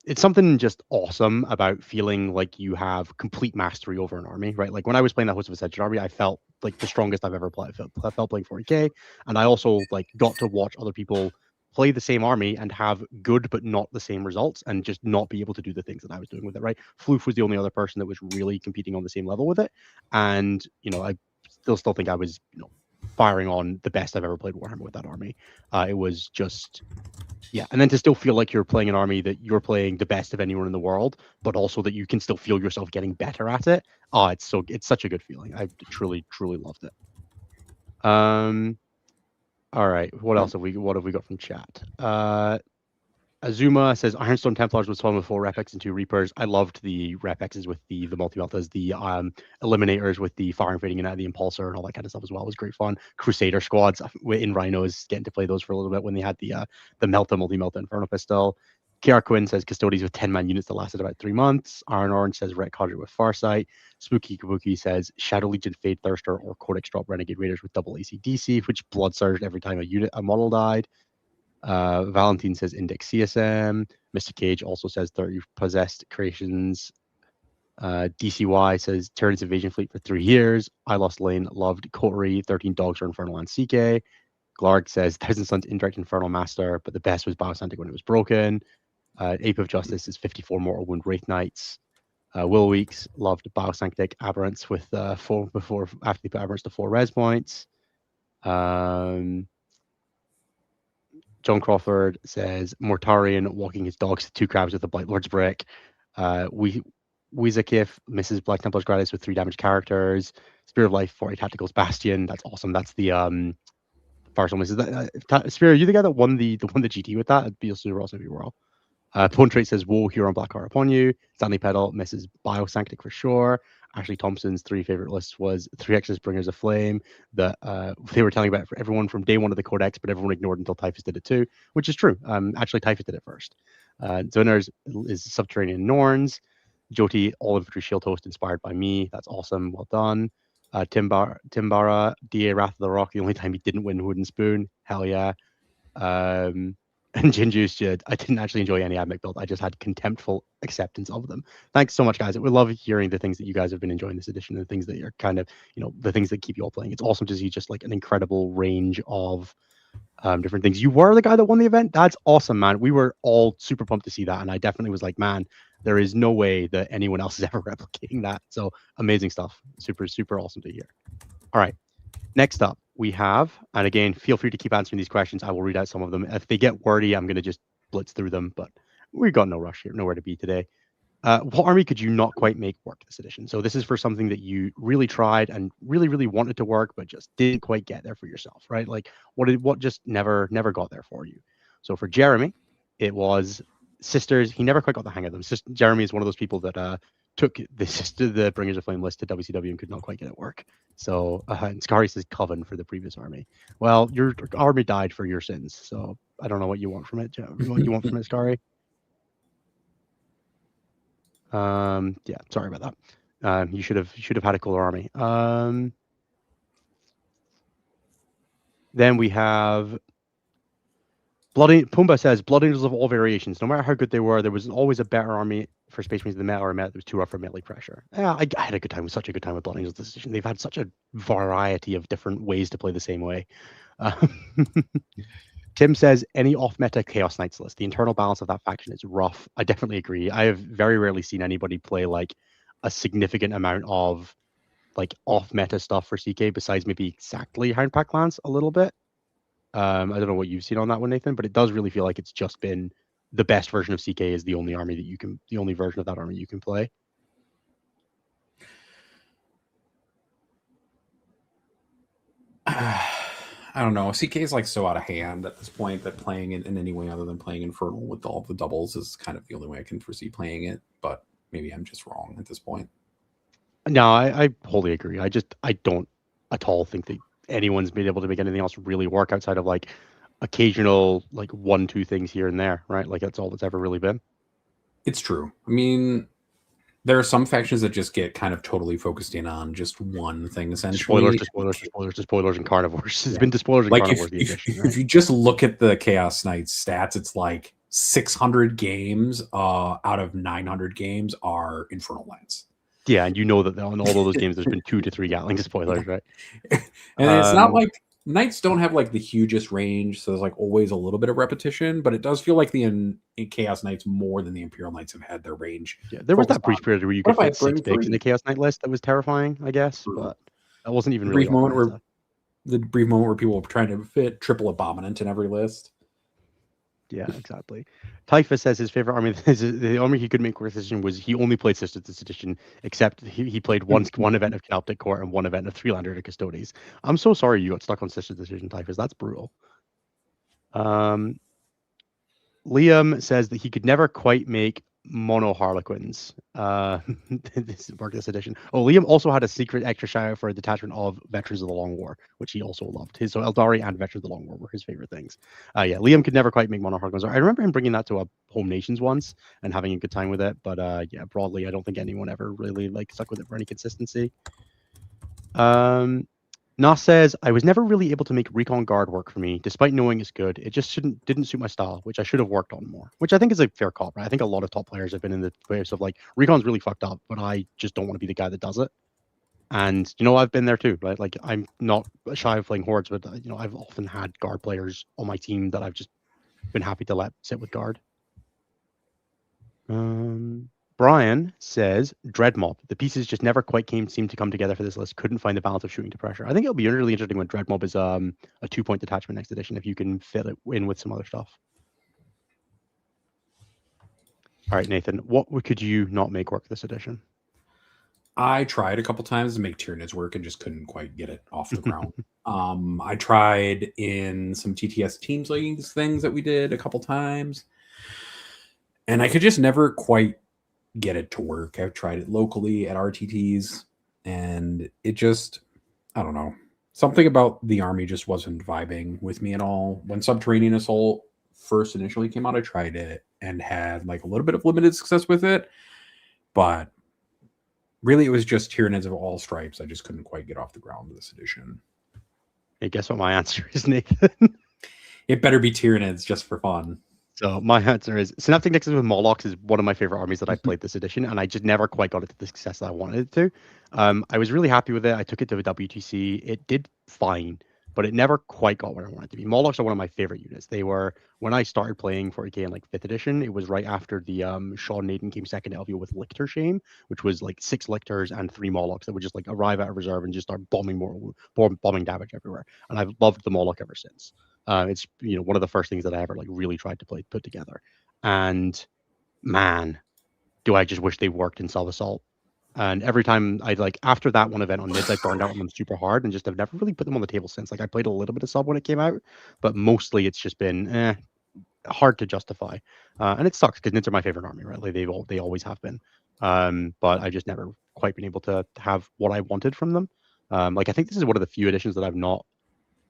It's something just awesome about feeling like you have complete mastery over an army, right? Like when I was playing that Host of Ascension army, I felt like the strongest I've ever played. I felt playing 40k, and I also got to watch other people play the same army and have good but not the same results, and just not be able to do the things that I was doing with it, right? Floof was the only other person that was really competing on the same level with it, and I still think I was firing on the best I've ever played Warhammer with that army. It was just, and then to still feel like you're playing an army that you're playing the best of anyone in the world, but also that you can still feel yourself getting better at it. It's such a good feeling. I truly loved it. All right, what else have we got from chat? Azuma says Ironstone Templars was fun with 4 Rep X and 2 Reapers. I loved the Rep X's with the multi-meltas, the Eliminators with the Firing Fading and the Impulsor and all that kind of stuff as well. It was great fun. Crusader squads in Rhinos, getting to play those for a little bit when they had the Melta multi-melta Inferno Pistol. KR Quinn says Custodes with 10-man units that lasted about 3 months. Iron Orange says Ret Cadre with Farsight. Spooky Kabuki says Shadow Legion Fade Thirster or Codex Drop Renegade Raiders with double AC/DC, which blood surged every time a model died. Valentine says Index CSM. Mr. Cage also says 30 possessed creations. DCY says Tyrannus Invasion Fleet for 3 years. I Lost Lane loved Coterie, 13 Dogs for Infernal and CK. Glarg says Thousand Suns Indirect Infernal Master, but the best was Biosantic when it was broken. Ape of Justice is 54 Mortal Wound Wraith Knights. Will Weeks loved Biosanctic Aberrants with after they put Aberrants to 4 res points. John Crawford says Mortarian walking his dogs to 2 crabs with a Blight Lord's Brick. Wizakif misses Black Templars Gratis with 3 damage characters. Spear of Life, 40 Tacticals Bastion. That's awesome. That's the Firestorm misses. Spear, are you the guy that won the GT with that? It'd be super awesome if you were all. Pone Trait says Woe, Huron Blackheart upon you. Stanley Pedal misses Biosanctic for sure. Ashley Thompson's 3 favorite lists was 3 Exodus Bringers of Flame that they were telling about for everyone from day 1 of the Codex, but everyone ignored until Typhus did it too, which is true. Actually, Typhus did it first. Zoners is Subterranean Norns. Jyoti, All Infantry Shield Host inspired by me. That's awesome. Well done. Timbara, DA Wrath of the Rock. The only time he didn't win Wooden Spoon. Hell yeah. And Jinju's I didn't actually enjoy any Admech build. I just had contemptful acceptance of them. Thanks so much, guys. We love hearing the things that you guys have been enjoying this edition, and the things that are kind of, the things that keep you all playing. It's awesome to see just like an incredible range of different things. You were the guy that won the event. That's awesome, man. We were all super pumped to see that, and I definitely was like, man, there is no way that anyone else is ever replicating that. So amazing stuff. Super, super awesome to hear. All right. Next up, we have, and again, feel free to keep answering these questions. I will read out some of them. If they get wordy, I'm going to just blitz through them, but we've got no rush here, nowhere to be today. What army could you not quite make work this edition? So this is for something that you really tried and really, really wanted to work, but just didn't quite get there for yourself, right? Like what just never got there for you. So for Jeremy, it was Sisters. He never quite got the hang of them. Jeremy is one of those people that took the Bringers of Flame list to WCW and could not quite get it work. So and Scary says Coven for the previous army. Well, your army died for your sins, so I don't know what you want from it. What you want from it, Scary? Yeah, sorry about that. You should have had a cooler army. Then we have Pumba says Blood Angels of all variations. No matter how good they were, there was always a better army for Space Marines than the Meta or Meta that was too rough for melee pressure. Yeah, I had a good time. Such a good time with Blood Angels this edition. They've had such a variety of different ways to play the same way. Tim says any off-meta Chaos Knights list. The internal balance of that faction is rough. I definitely agree. I have very rarely seen anybody play like a significant amount of like off-meta stuff for CK besides maybe exactly Houndpack Lance a little bit. I don't know what you've seen on that one, Nathan, but it does really feel like it's just been the best version of CK is the only version of that army you can play. I don't know. CK is like so out of hand at this point that playing it in any way other than playing Infernal with all the doubles is kind of the only way I can foresee playing it. But maybe I'm just wrong at this point. No, I wholly agree. I don't at all think that anyone's been able to make anything else really work outside of like occasional like 1-2 things here and there, right? Like that's all that's ever really been. It's true. I mean, there are some factions that just get kind of totally focused in on just one thing, essentially. Spoilers, and carnivores. It's been despoilers and like carnivores. If you just look at the Chaos Knights stats, it's like 600 games out of 900 games are Infernal Lance. Yeah, and you know that on all of those games, there's been 2 to 3 Gatling spoilers, right? And it's not like Knights don't have like the hugest range, so there's like always a little bit of repetition, but it does feel like the in Chaos Knights more than the Imperial Knights have had their range. Yeah, there was that brief period where you could fit 6 bigs in the Chaos Knight list that was terrifying, I guess, but that wasn't even really the brief moment where people were trying to fit triple Abominant in every list. Yeah, exactly. Typhus says his favorite army, the army he could make work this edition was he only played Sisters this edition, except he played one event of Canoptic Court and one event of 3-lander Custodes. I'm so sorry you got stuck on Sisters this edition, Typhus. That's brutal. Liam says that he could never quite make mono Harlequins. This edition. Oh, Liam also had a secret extra shout out for a detachment of Veterans of the Long War, which he also loved. So Eldari and Veterans of the Long War were his favorite things. Yeah, Liam could never quite make mono Harlequins. I remember him bringing that to a Home Nations once and having a good time with it. But yeah, broadly, I don't think anyone ever really like stuck with it for any consistency. Nas says, I was never really able to make Recon Guard work for me, despite knowing it's good. It just didn't suit my style, which I should have worked on more, which I think is a fair call, right? I think a lot of top players have been in the place of like, Recon's really fucked up, but I just don't want to be the guy that does it. And, I've been there too, right? Like, I'm not shy of playing Hordes, but, I've often had Guard players on my team that I've just been happy to let sit with Guard. Brian says, Dreadmob. The pieces just never quite seemed to come together for this list. Couldn't find the balance of shooting to pressure. I think it'll be really interesting when Dreadmob is a 2-point detachment next edition, if you can fit it in with some other stuff. All right, Nathan, what could you not make work this edition? I tried a couple times to make Tyranids work and just couldn't quite get it off the ground. I tried in some TTS Teams Leagues things that we did a couple times, and I could just never quite get it to work. I've tried it locally at RTTs, and it just, I don't know. Something about the army just wasn't vibing with me at all. When Subterranean Assault first initially came out, I tried it and had like a little bit of limited success with it, but Really, it was just Tyranids of all stripes. I just couldn't quite get off the ground with this edition. Hey, guess what my answer is, Nathan? It better be Tyranids just for fun. So my answer is Synaptic Nexus with Molochs is one of my favorite armies that I played this edition, and I just never quite got it to the success that I wanted it to. I was really happy with it. I took it to a WTC. It did fine, but it never quite got where I wanted it to be. Molochs are one of my favorite units. They were when I started playing 40k in like 5th edition. It was right after the Sean Naden came second to LVO with Lictor Shame, which was like 6 Lictors and 3 Molochs that would just like arrive out of reserve and just start bombing bombing damage everywhere. And I've loved the Moloch ever since. It's one of the first things that I ever like really tried to put together, and man, do I just wish they worked in Sub Assault. And every time I like after that one event on Mids, I burned out on them super hard and just have never really put them on the table since. Like I played a little bit of Sub when it came out, but mostly it's just been hard to justify. And it sucks because Nids are my favorite army, right? Like they always have been. But I just never quite been able to have what I wanted from them. Like I think this is one of the few editions that I've not.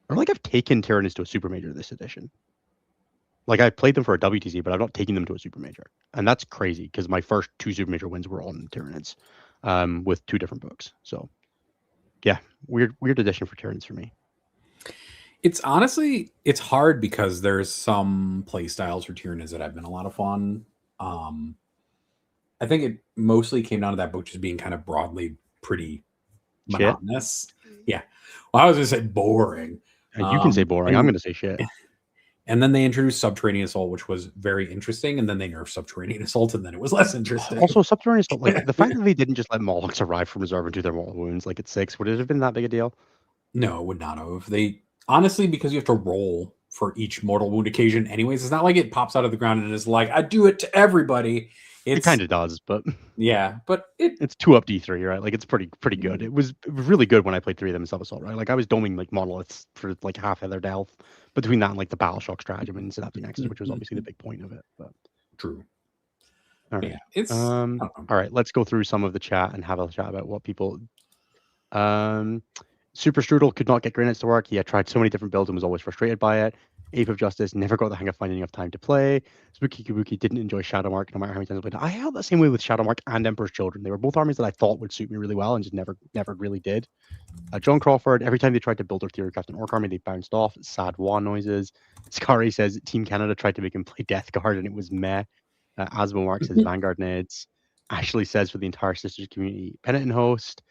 Or like I've taken Tyranids to a super major this edition. Like I played them for a WTC, but I've not taken them to a super major, and that's crazy because my first 2 super major wins were on Tyranids, with 2 different books. So, yeah, weird edition for Tyranids for me. It's honestly hard because there's some play styles for Tyranids that have been a lot of fun. I think it mostly came down to that book just being kind of broadly pretty monotonous. Yeah, well, I was gonna say boring. You can say boring. I'm going to say shit. And then they introduced Subterranean Assault, which was very interesting. And then they nerfed Subterranean Assault, and then it was less interesting. Also, Subterranean Assault, like the fact that they didn't just let Molochs arrive from reserve and do their mortal wounds like at 6, would it have been that big a deal? No, it would not have. They honestly, because you have to roll for each mortal wound occasion, anyways. It's not like it pops out of the ground and is like, I do it to everybody. It kind of does, but yeah, but it's 2 up D3, right? Like it's pretty good. It was really good when I played 3 of them in Sub Assault, right? Like I was doming like monoliths for like half of their health between that and like the Battle Shock stratagem and Synaptic Nexus, which was obviously the big point of it. But true. All right. Yeah, it's all right. Let's go through some of the chat and have a chat about what people. Super Strudel could not get Granites to work. He had tried so many different builds and was always frustrated by it. Ape of Justice never got the hang of finding enough time to play. Spooky Kabuki didn't enjoy Shadowmark no matter how many times I played. I felt that same way with Shadowmark and Emperor's Children. They were both armies that I thought would suit me really well and just never really did. John Crawford, every time they tried to build their Theorycraft and Orc army, they bounced off. Sad wah noises. Scary says Team Canada tried to make him play Death Guard and it was meh. Asmo Mark says Vanguard Neds. Ashley says for the entire Sisters community, Penitent Host.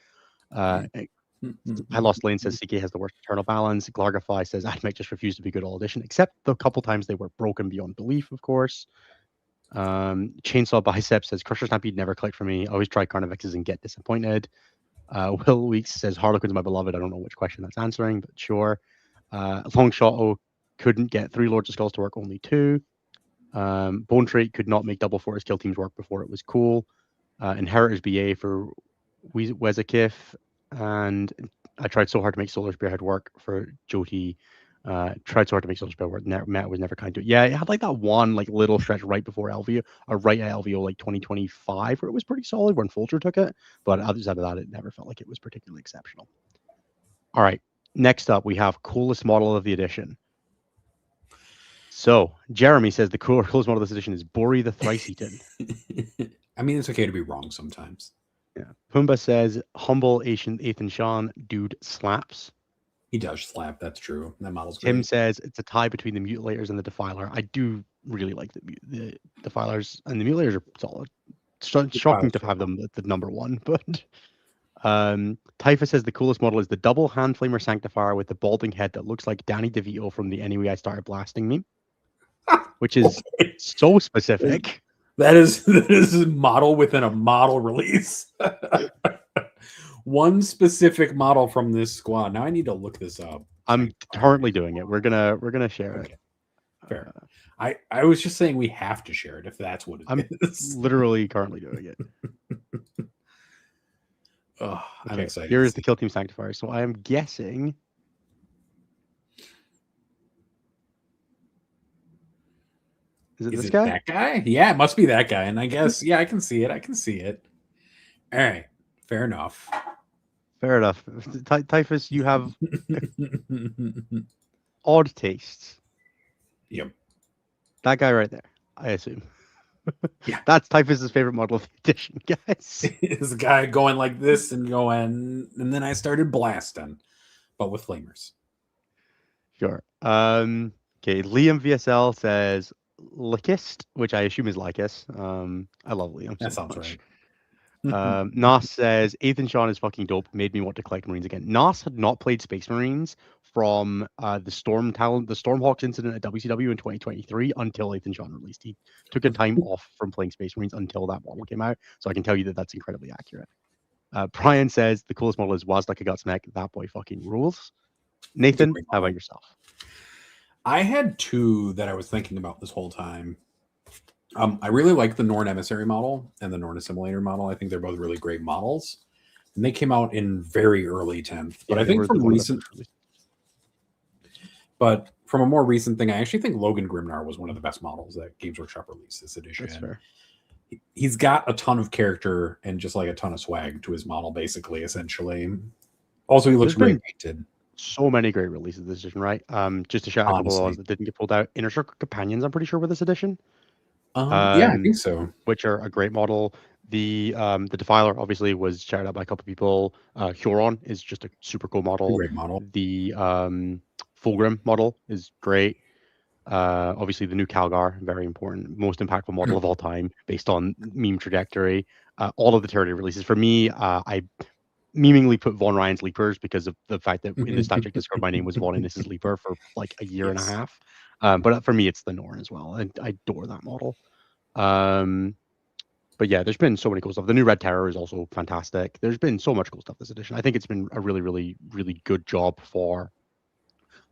I Lost Lane says CK has the worst eternal balance. Glargify says Admech just refused to be good all edition, except the couple times they were broken beyond belief, of course. Chainsaw Bicep says Crusher Stampede never clicked for me. Always try Carnivexes and get disappointed. Will Weeks says Harlequin's my beloved. I don't know which question that's answering, but sure. Longshot couldn't get 3 Lords of Skulls to work, only 2. Bone Trait could not make double Fortress kill teams work before it was cool. Inheritors BA for Wezakif. And I tried so hard to make Solar Spearhead work for Joti. Tried so hard to make Solar Spearhead work. Matt was never kind to it. Yeah, it had like that one like little stretch right before LVO, or right at LVO like 2025, where it was pretty solid when Fulcher took it. But outside of that, it never felt like it was particularly exceptional. All right, next up we have coolest model of the edition. So Jeremy says the coolest model of this edition is Bori the Thrice Eaten. I mean, it's okay to be wrong sometimes. Yeah. Pumbaa says humble Ethan Sean dude slaps. He does slap. That's true. That model's Tim great. says it's a tie between the Mutilators and the Defiler. I do really like the Defilers, and the Mutilators are solid. Shocking to have them at the number 1, but Typhus says the coolest model is the double hand flamer sanctifier with the balding head that looks like Danny DeVito from the Anyway I Started Blasting meme, which is so specific. That is a model within a model release. One specific model from this squad. Now I need to look this up. I'm currently doing it. We're gonna share it. Fair. I was just saying we have to share it if that's what it is. I'm literally currently doing it. Oh, I'm excited. Here is the Kill Team Sanctifier. So I am guessing. Is it this guy? That guy? Yeah, it must be that guy. And I guess, yeah, I can see it. All right. Fair enough. Typhus, you have odd tastes. Yep. That guy right there, I assume. Yeah. That's Typhus's favorite model of the edition, guys. Is a guy going like this and going, and then I started blasting, but with flamers. Sure. Okay, Liam VSL says Lycist, which I assume is Lycus. I love Liam That so sounds much. right. Nas says Ethan Sean is fucking dope. Made me want to collect Marines again. Nas had not played Space Marines from the Stormhawks incident at WCW in 2023 until Ethan Sean released. He took a time off from playing Space Marines until that model came out. So I can tell you that that's incredibly accurate. Brian says the coolest model is Wazdaka Gutsmech. That boy fucking rules. Nathan, how about yourself? I had two that I was thinking about this whole time. I really like the Norn Emissary model and the Norn Assimilator model. I think they're both really great models. And they came out in very early 10th. But I think from a more recent thing, I actually think Logan Grimnar was one of the best models that Games Workshop released this edition. That's fair. He's got a ton of character and just like a ton of swag to his model, basically, essentially. Also, he looks great painted. So many great releases this edition, right? Just to shout out a couple of ones that didn't get pulled out. Inner Circle Companions, I'm pretty sure, with this edition. Yeah, I think so. Which are a great model. The Defiler obviously was shouted out by a couple of people. Huron is just a super cool model. Great model. The Fulgrim model is great. Obviously the new Calgar, very important, most impactful model of all time based on meme trajectory. All of the territory releases. For me, I memingly put Von Ryan's Leapers because of the fact that in the stat check Discord my name was Von Innes' Leaper for like a year and a half. But for me it's the Norn as well. And I adore that model. But yeah, there's been so many cool stuff. The new Red Terror is also fantastic. There's been so much cool stuff this edition. I think it's been a really, really, really good job for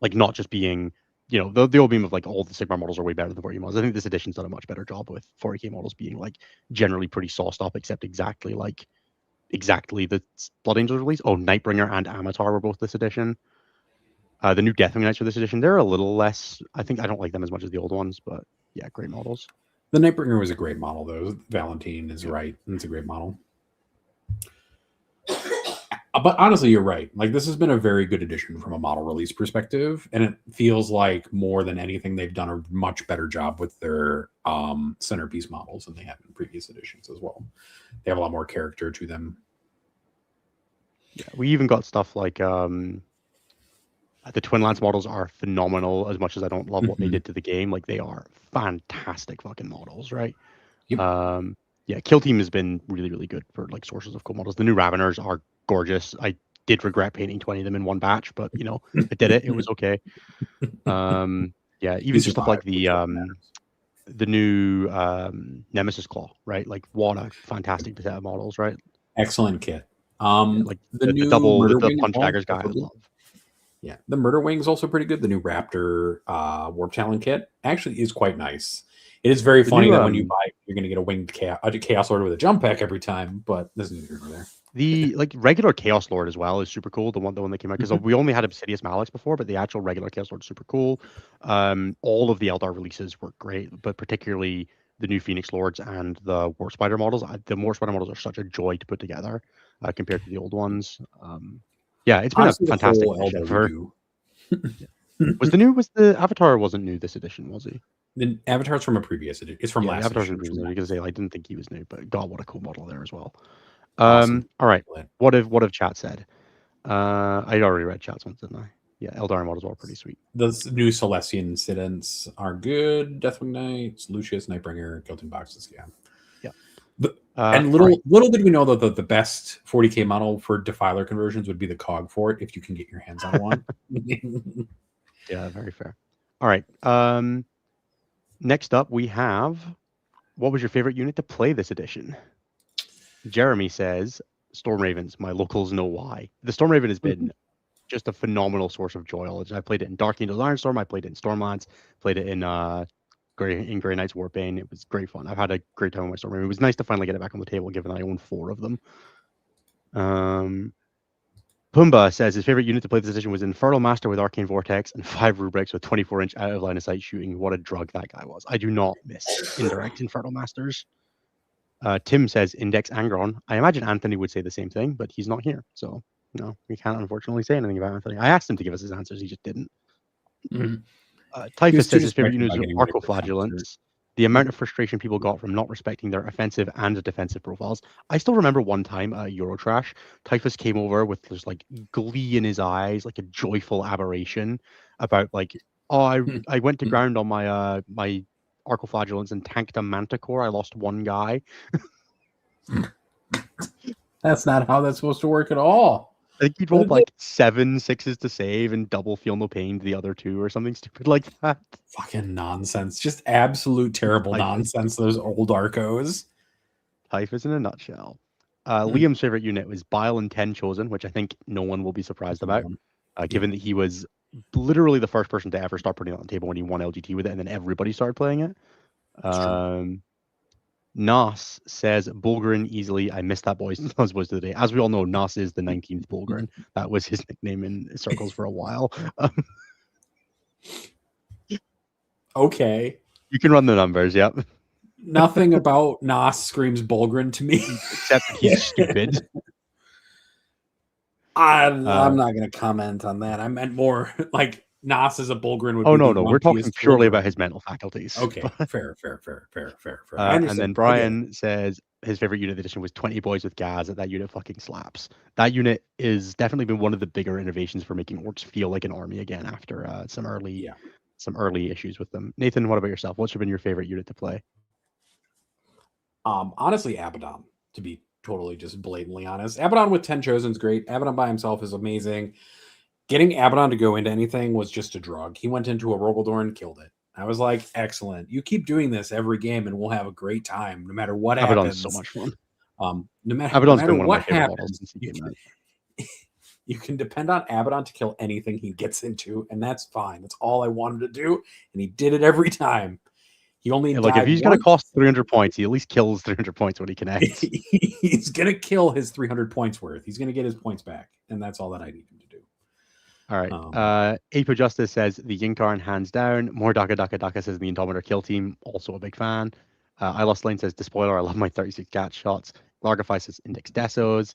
like not just being, you know, the old beam of like all the Sigmar models are way better than 40K models. I think this edition's done a much better job with 40K models being like generally pretty sauced up, except exactly the Blood Angels release. Oh, Nightbringer and Amatar were both this edition. The new Deathwing Knights for this edition, they're a little less. I think I don't like them as much as the old ones, but yeah, great models. The Nightbringer was a great model, though. Valentine is right. It's a great model. But honestly, you're right. Like, this has been a very good edition from a model release perspective, and it feels like more than anything, they've done a much better job with their centerpiece models than they have in previous editions as well. They have a lot more character to them. Yeah, we even got stuff like the Twin Lance models are phenomenal. As much as I don't love what they did to the game, like they are fantastic fucking models, right? Yep. Yeah, Kill Team has been really, really good for like sources of cool models. The new Raveners are gorgeous. I did regret painting 20 of them in one batch, but you know, I did it. It was okay. Yeah, even stuff like the new Nemesis Claw, right? Like what a fantastic set of models, right? Excellent kit. Like the double with the punch daggers guy I love. Yeah, the Murder Wing is also pretty good. The new Raptor Warp Talon kit actually is quite nice. It is very funny that when you buy it, you're going to get a winged Chaos Lord with a jump pack every time, but there's neither here nor there. The like regular Chaos Lord as well is super cool. The one that came out because we only had Obsidious Malix before, but the actual regular Chaos Lord is super cool. All of the Eldar releases were great, but particularly the new Phoenix Lords and the War Spider models. The War Spider models are such a joy to put together compared to the old ones. Yeah, it's been honestly, a fantastic edition. Was the Avatar wasn't new this edition, was he? The Avatar's from a previous edition. It's from last edition. I was gonna say I didn't think he was new, but God, what a cool model there as well. Awesome. All right. What have chat said? I'd already read chat's ones, didn't I? Yeah, Eldar models are pretty sweet. The new Celestian incidents are good. Deathwing Knights, Lucius, Nightbringer, Guilty Boxes, yeah. And little did we know that the best 40K model for Defiler conversions would be the Cog Fort if you can get your hands on one. Yeah, very fair. All right. Next up, we have what was your favorite unit to play this edition? Jeremy says Storm Ravens. My locals know why. The Storm Raven has been just a phenomenal source of joy. I played it in Dark Angels Ironstorm. I played it in Stormlands. Played it in Grey Knights Warbane. It was great fun. I've had a great time with my Storm Raven. It was nice to finally get it back on the table, given that I own 4 of them. Pumbaa says his favorite unit to play this edition was Infernal Master with Arcane Vortex and 5 rubrics with 24-inch out of line of sight shooting. What a drug that guy was. I do not miss indirect Infernal Masters. Tim says Index Angron. I imagine Anthony would say the same thing, but he's not here. So, no, we can't unfortunately say anything about Anthony. I asked him to give us his answers. He just didn't. Typhus says his favorite unit is Arcoflagellants. The amount of frustration people got from not respecting their offensive and defensive profiles. I still remember one time at Eurotrash, Typhus came over with just like glee in his eyes, like a joyful aberration about like, oh, I went to ground on my Arcoflagellants and tanked a Manticore. I lost one guy. That's not how that's supposed to work at all. I think he rolled like 7 6s to save and double feel no pain to the other 2 or something stupid like that. Fucking nonsense. Just absolute terrible nonsense, those old Arcos. Typhus in a nutshell. Liam's favorite unit was Bile and 10 Chosen, which I think no one will be surprised about, given that he was literally the first person to ever start putting it on the table when he won LGT with it, and then everybody started playing it. Nas says Bulgarin easily. I missed that boys today. As we all know, Nas is the 19th Bulgarin. That was his nickname in circles for a while. Okay. You can run the numbers, yep. Nothing about Nas screams Bulgrin to me. Except he's stupid. I'm not going to comment on that. I meant more like Nas as a Bulgrin would be. Oh, no. We're talking purely about his mental faculties. Okay, fair. And then Brian says his favorite unit edition was 20 boys with gas. That unit fucking slaps. That unit is definitely been one of the bigger innovations for making orcs feel like an army again after some early issues with them. Nathan, what about yourself? What's been your favorite unit to play? Honestly, Abaddon, to be totally just blatantly honest. Abaddon with 10 Chosen is great. Abaddon by himself is amazing. Getting Abaddon to go into anything was just a drug. He went into a Rogaldor and killed it. I was like, excellent. You keep doing this every game and we'll have a great time no matter what Abaddon's happens. so much fun. No matter what happens, you can depend on Abaddon to kill anything he gets into, and that's fine. That's all I wanted to do, and he did it every time. He only like if he's going to cost 300 points, he at least kills 300 points when he connects. He's going to kill his 300 points worth. He's going to get his points back, and that's all that I need him to do. All right. Apo Justice says the Yinkarn hands down. More Daka says the Indomitor kill team. Also a big fan. I Lost Lane says Despoiler. I love my 36 gat shots. Largify says Index Desos.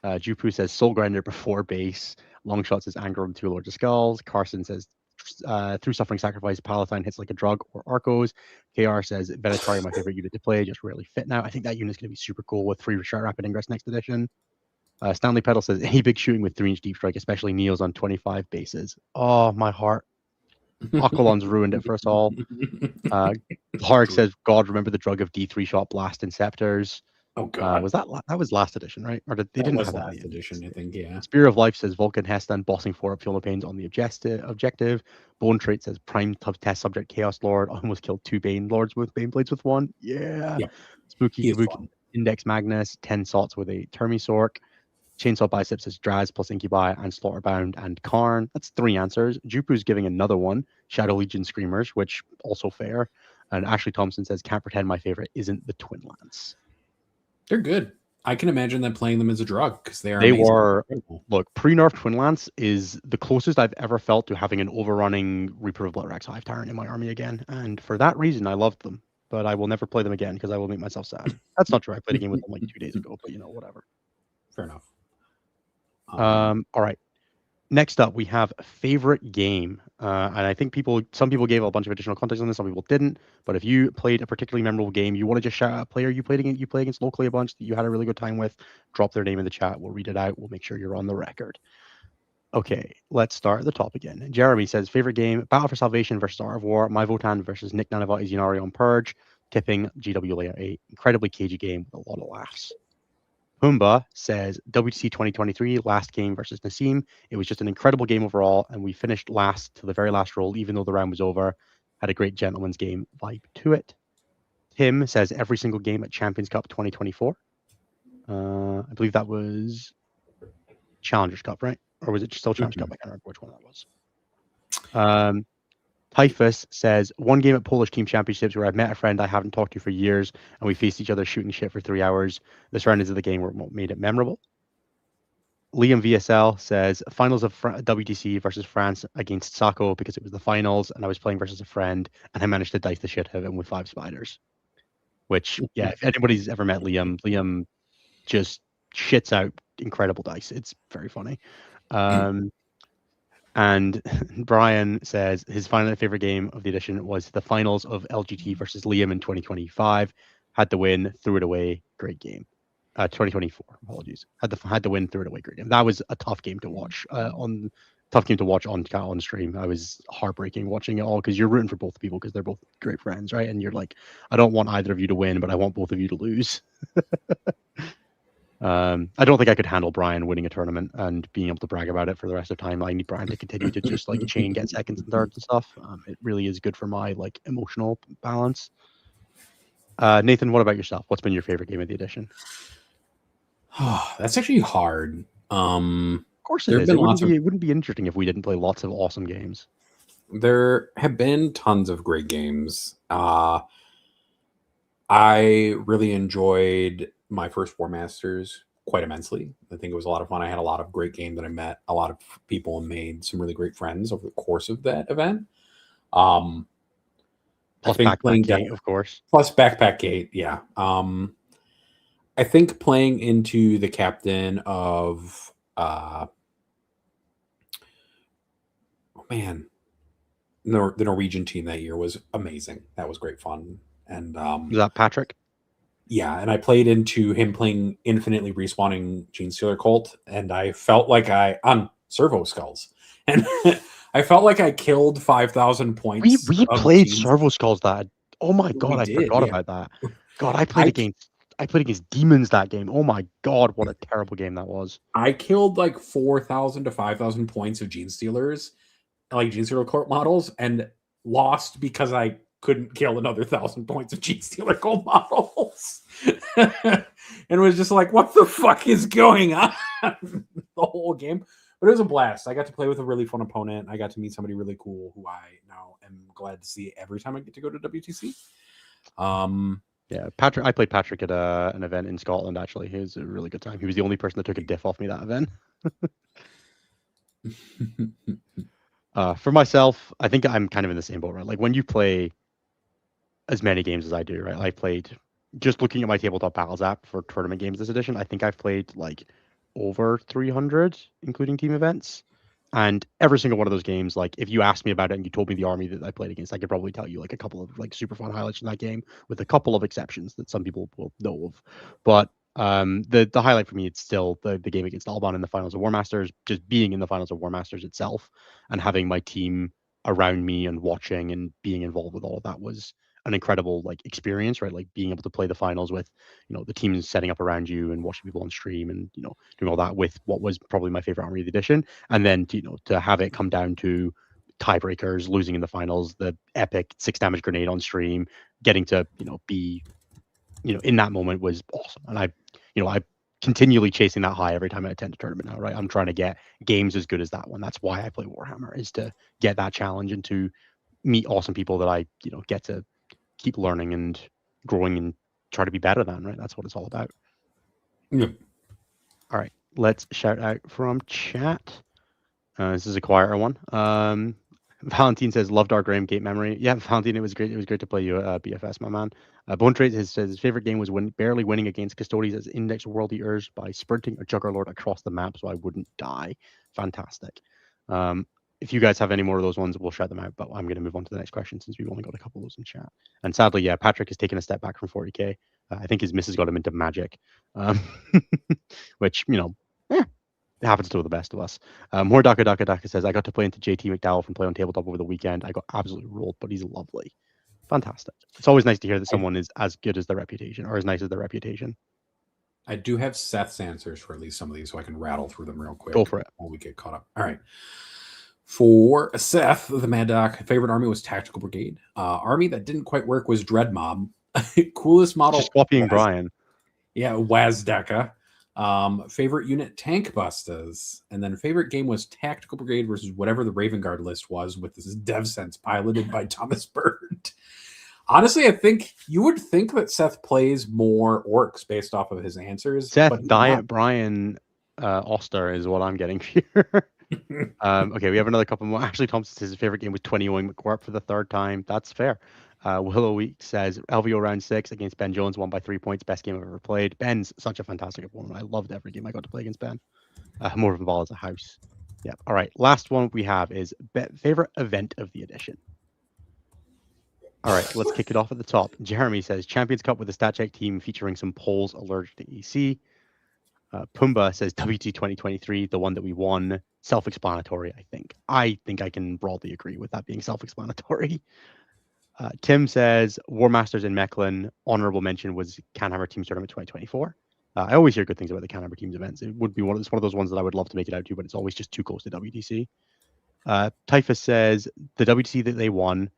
Jupu says Soul Grinder before base. Longshot says Angrum, 2 Lords of Skulls. Carson says through Suffering Sacrifice, Palatine hits like a drug or Arcos. KR says Venetari, my favorite unit to play, just rarely fit now. I think that unit's going to be super cool with free Shard Rapid Ingress next edition. Stanley Pedal says any big shooting with 3-inch deep strike, especially Neos on 25 bases. Oh, my heart. Aqualon's ruined it for us all. Hark says, God, remember the drug of D3 shot blast and scepters. Oh God, was that was last edition, right? Or they didn't have last edition, I think. Yeah. Spear of Life says Vulcan Hestan bossing 4 up Fuel of Pains on the objective. Bone Trait says Prime Test Subject Chaos Lord almost killed 2 Bane Lords with Bane Blades with 1. Yeah. Spooky Index Magnus 10 Sots with a Termisorc. Chainsaw Biceps says Draz plus Incubi and Slaughterbound and Karn. That's 3 answers. Jupu's giving another one. Shadow Legion Screamers, which also fair. And Ashley Thompson says can't pretend my favorite isn't the Twin Lance. They're good. I can imagine them playing them as a drug because they were look, pre-nerf Twin Lance is the closest I've ever felt to having an overrunning Reaper of Blood Rex Hive Tyrant in my army again, and for that reason I loved them, but I will never play them again because I will make myself sad. That's not true. I played a game with them like 2 days ago, but whatever. Fair enough. All right. Next up, we have favorite game, and I think some people gave a bunch of additional context on this, some people didn't. But if you played a particularly memorable game, you want to just shout out a player you play against locally a bunch that you had a really good time with, drop their name in the chat. We'll read it out. We'll make sure you're on the record. Okay, let's start at the top again. Jeremy says favorite game: Battle for Salvation versus Art of War, My Votan versus Nick Nanavati Zinari on Purge, tipping GW Layer 8. Incredibly cagey game with a lot of laughs. Pumbaa says WTC 2023 last game versus Nassim. It was just an incredible game overall, and we finished last to the very last roll, even though the round was over. Had a great gentleman's game vibe to it. Tim says every single game at Champions Cup 2024. I believe that was Challengers Cup, right? Or was it still Challengers Cup? I can't remember which one that was. Typhus says, one game at Polish Team Championships where I've met a friend I haven't talked to for years and we faced each other shooting shit for 3 hours. This round is the game where it made it memorable. Liam VSL says, finals of WTC versus France against Sako because it was the finals and I was playing versus a friend and I managed to dice the shit out of him with 5 spiders. Which, yeah, if anybody's ever met Liam just shits out incredible dice. It's very funny. And Brian says his final favorite game of the edition was the finals of LGT versus Liam in 2025. Had to win, threw it away. Great game. 2024. Apologies. Had to win, threw it away. Great game. That was a tough game to watch. Tough game to watch on stream. I was heartbreaking watching it all because you're rooting for both people because they're both great friends, right? And you're like, I don't want either of you to win, but I want both of you to lose. I don't think I could handle Brian winning a tournament and being able to brag about it for the rest of time. I need Brian to continue to just like chain get seconds and thirds and stuff. It really is good for my like emotional balance. Nathan, what about yourself? What's been your favorite game of the edition? That's actually hard. Of course it is. It wouldn't be interesting if we didn't play lots of awesome games. There have been tons of great games. I really enjoyed my first War Masters quite immensely. I think it was a lot of fun. I had a lot of great games that I met a lot of people and made some really great friends over the course of that event. Plus Backpack Gate, of course. Plus Backpack Gate, yeah. I think playing into the captain of the Norwegian team that year was amazing. That was great fun. And was that Patrick? Yeah, and I played into him playing infinitely respawning Genestealer Cult, and I felt like on Servo Skulls, and I felt like I killed 5,000 points. We played Servo Skulls that. Oh my god, I forgot about that. God, I played against demons that game. Oh my god, what a terrible game that was. I killed like 4,000 to 5,000 points of Genestealers, like Genestealer Cult models, and lost because I couldn't kill another 1,000 points of Genestealer Cult models. And was just like, what the fuck is going on? The whole game. But it was a blast. I got to play with a really fun opponent. I got to meet somebody really cool who I now am glad to see every time I get to go to WTC. Yeah, Patrick. I played Patrick at an event in Scotland. Actually, he was a really good time. He was the only person that took a diff off me that event. For myself, I think I'm kind of in the same boat, right? Like when you play as many games as I do, right? I played, just looking at my tabletop battles app for tournament games this edition, I think I've played like over 300, including team events. And every single one of those games, like if you asked me about it and you told me the army that I played against, I could probably tell you like a couple of like super fun highlights from that game, with a couple of exceptions that some people will know of. But the highlight for me, it's still the game against Alban in the finals of War Masters. Just being in the finals of War Masters itself and having my team around me and watching and being involved with all of that was an incredible like experience, right? Like being able to play the finals with, the teams setting up around you and watching people on stream and doing all that with what was probably my favorite army of the edition, and then to have it come down to tiebreakers, losing in the finals, the epic 6 damage grenade on stream, getting to be in that moment was awesome. And I continually chasing that high every time I attend a tournament now, right? I'm trying to get games as good as that one. That's why I play Warhammer, is to get that challenge and to meet awesome people that I get to keep learning and growing and try to be better than, right? That's what it's all about. Yeah. All right, let's shout out from chat. This is a quieter one. Valentine says, "Love Dark Graham Gate Memory." Yeah, Valentine, it was great. It was great to play you at BFS, my man. Bone Trade says his favorite game was barely winning against Custodes as Index World Eaters by sprinting a Juggerlord across the map so I wouldn't die. Fantastic. If you guys have any more of those ones, we'll shout them out. But I'm going to move on to the next question since we've only got a couple of those in chat. And sadly, yeah, Patrick has taken a step back from 40k. I think his missus got him into Magic, which it happens to the best of us. More Daka says, "I got to play into JT McDowell from Play on Tabletop over the weekend. I got absolutely rolled, but he's lovely." Fantastic. It's always nice to hear that someone is as good as their reputation, or as nice as their reputation. I do have Seth's answers for at least some of these, so I can rattle through them real quick. Go for it. While we get caught up. All right. For Seth, the Mad Doc, favorite army was Tactical Brigade. Army that didn't quite work was Dread Mob. Coolest model. Just copying Brian. Yeah, Wazdeka. Favorite unit, Tank Bustas. And then favorite game was Tactical Brigade versus whatever the Raven Guard list was, with this DevSense piloted by Thomas Bird. Honestly, I think you would think that Seth plays more orcs based off of his answers. Seth, Diet Brian Oster is what I'm getting here. Okay, we have another couple more. Actually, Thompson says his favorite game was 20-0 McQuarp for the third time. That's fair. Willow Week says LVO round 6 against Ben Jones, won by 3 points. Best game I've ever played. Ben's such a fantastic opponent. I loved every game I got to play against Ben. More of a ball as a house. Yeah. All right. Last one we have is favorite event of the edition. All right, let's kick it off at the top. Jeremy says Champions Cup with the stat check team featuring some Poles allergic to EC. Pumbaa says WT 2023, the one that we won. Self-explanatory, I think. I think I can broadly agree with that being self-explanatory. Tim says War Masters in Mechlin. Honorable mention was Canhammer Teams Tournament 2024. I always hear good things about the Canhammer Teams events. It would be one of those ones that I would love to make it out to, but it's always just too close to WTC. Typhus says the WTC that they won,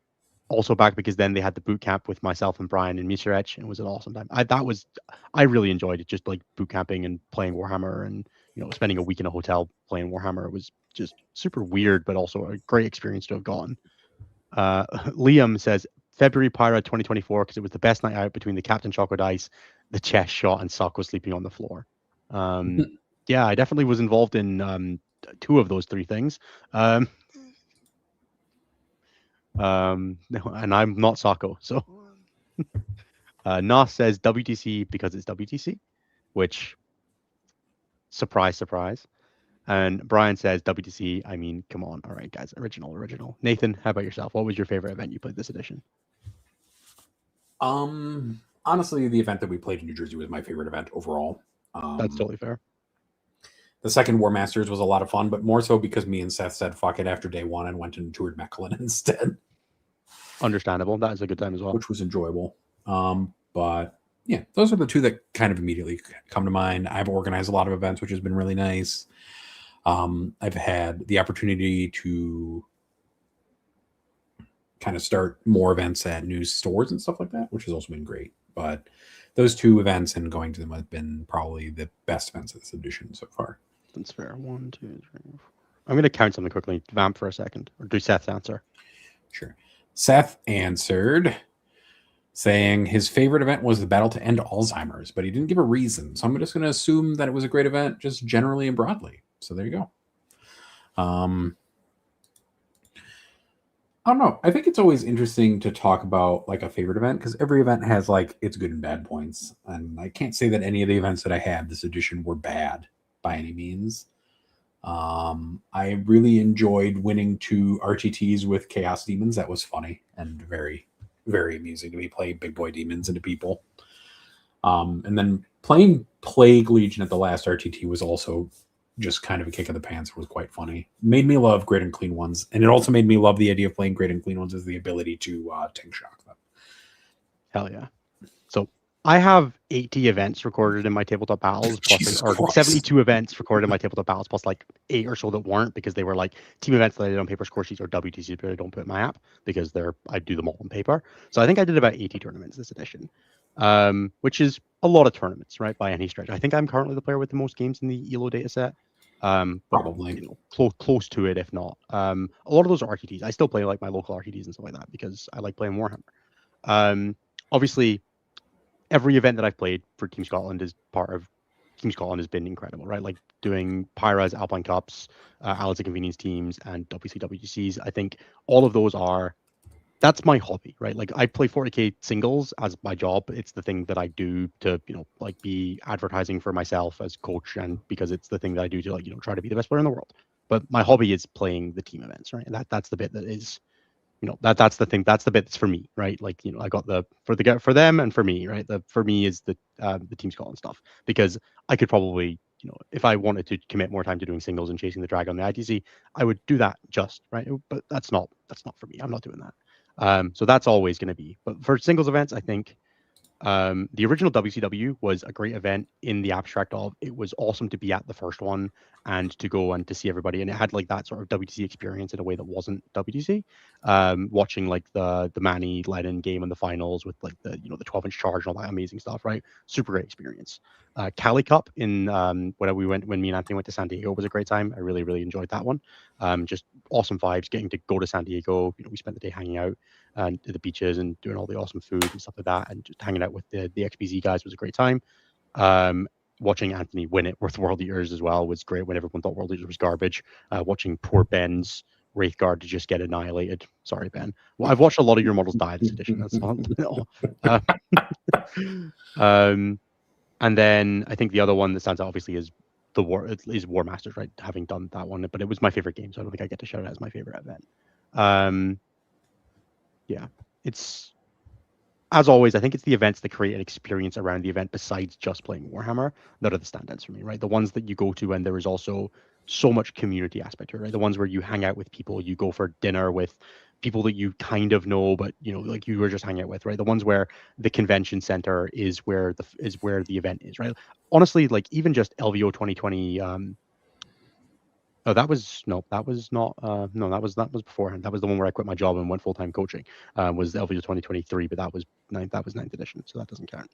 also back because then they had the boot camp with myself and Brian and Misharech, and it was an awesome time. I really enjoyed it, just like boot camping and playing Warhammer, and spending a week in a hotel playing Warhammer. It was just super weird, but also a great experience to have gone. Liam says February Pyra 2024 because it was the best night out between the Captain Choco Dice, the chest shot, and Socko sleeping on the floor. Yeah, I definitely was involved in 2 of those 3 things. And I'm not Socko, so Nas says WTC because it's WTC, which surprise. And Brian says WTC. I mean, come on. All right, guys, original. Nathan, how about yourself? What was your favorite event you played this edition? Honestly, the event that we played in New Jersey was my favorite event overall. That's totally fair. The second War Masters was a lot of fun, but more so because me and Seth said fuck it after day 1 and went and toured Mechlin instead. Understandable. That is a good time as well. Which was enjoyable. But yeah, those are the 2 that kind of immediately come to mind. I've organized a lot of events, which has been really nice. I've had the opportunity to kind of start more events at new stores and stuff like that, which has also been great. But those 2 events and going to them have been probably the best events of this edition so far. That's fair. 1, 2, 3, 4. I'm going to count something quickly. Vamp for a second, or do Seth's answer? Sure. Seth answered saying his favorite event was the Battle to End Alzheimer's, but he didn't give a reason. So I'm just going to assume that it was a great event, just generally and broadly. So there you go. I don't know. I think it's always interesting to talk about like a favorite event because every event has like its good and bad points. And I can't say that any of the events that I had this edition were bad by any means. I really enjoyed winning 2 RTTs with Chaos Demons. That was funny and very, very amusing to be playing big boy demons into people. And then playing Plague Legion at the last RTT was also just kind of a kick in the pants. It was quite funny. Made me love Great and Clean Ones. And it also made me love the idea of playing Great and Clean Ones as the ability to tank shock them. Hell yeah. So I have 80 events recorded in my Tabletop Battles, or 72 events recorded in my Tabletop Battles, plus like 8 or so that weren't because they were like team events that I did on paper score sheets or WTC that I don't put in my app because I do them all on paper. So I think I did about 80 tournaments this edition, which is a lot of tournaments, right? By any stretch. I think I'm currently the player with the most games in the ELO data set. Probably close to it, if not. A lot of those are RTTs. I still play like my local RTTs and stuff like that because I like playing Warhammer. Obviously, every event that I've played for Team Scotland is part of Team Scotland has been incredible, right? Like doing Pyra's Alpine Cups, Allies of Convenience teams, and WCWCs. I think all of those that's my hobby, right? Like I play 40k singles as my job. It's the thing that I do to, like be advertising for myself as coach, and because it's the thing that I do to like, try to be the best player in the world. But my hobby is playing the team events, right? And that's the bit that is, that's the thing. That's the bit that's for me, right? Like, I got for them and for me, right? For me is the Team Scotland stuff, because I could probably, if I wanted to commit more time to doing singles and chasing the drag on the ITC, I would do that just right. But that's not for me. I'm not doing that. So that's always going to be. But for singles events, I think the original WCW was a great event in the abstract of it was awesome to be at the first one and to go and to see everybody, and it had like that sort of WTC experience in a way that wasn't WTC. Watching like the Manny Lennon game in the finals with like the the 12-inch charge and all that amazing stuff, right? Super great experience. Cali Cup in when me and Anthony went to San Diego was a great time. I really enjoyed that one. Just awesome vibes getting to go to San Diego. We spent the day hanging out and the beaches and doing all the awesome food and stuff like that, and just hanging out with the XBZ guys was a great time. Watching Anthony win it with World Eaters as well was great when everyone thought World Eaters was garbage. Watching poor Ben's Wraithguard to just get annihilated. Sorry, Ben. Well, I've watched a lot of your models die this edition. That's not. And then I think the other one that stands out obviously is at least War Masters, right? Having done that one, but it was my favorite game, so I don't think I get to shout it as my favorite event. Yeah, it's as always. I think it's the events that create an experience around the event besides just playing Warhammer that are the standouts for me, right? The ones that you go to and there is also so much community aspect to it, right? The ones where you hang out with people, you go for dinner with people that you kind of know, but like you were just hanging out with, right? The ones where the convention center is where the event is, right? Honestly, like even just LVO 2020. Oh, that was no, that was not. No, that was beforehand. That was the one where I quit my job and went full time coaching. Was LVO 2023, but that was ninth edition, so that doesn't count.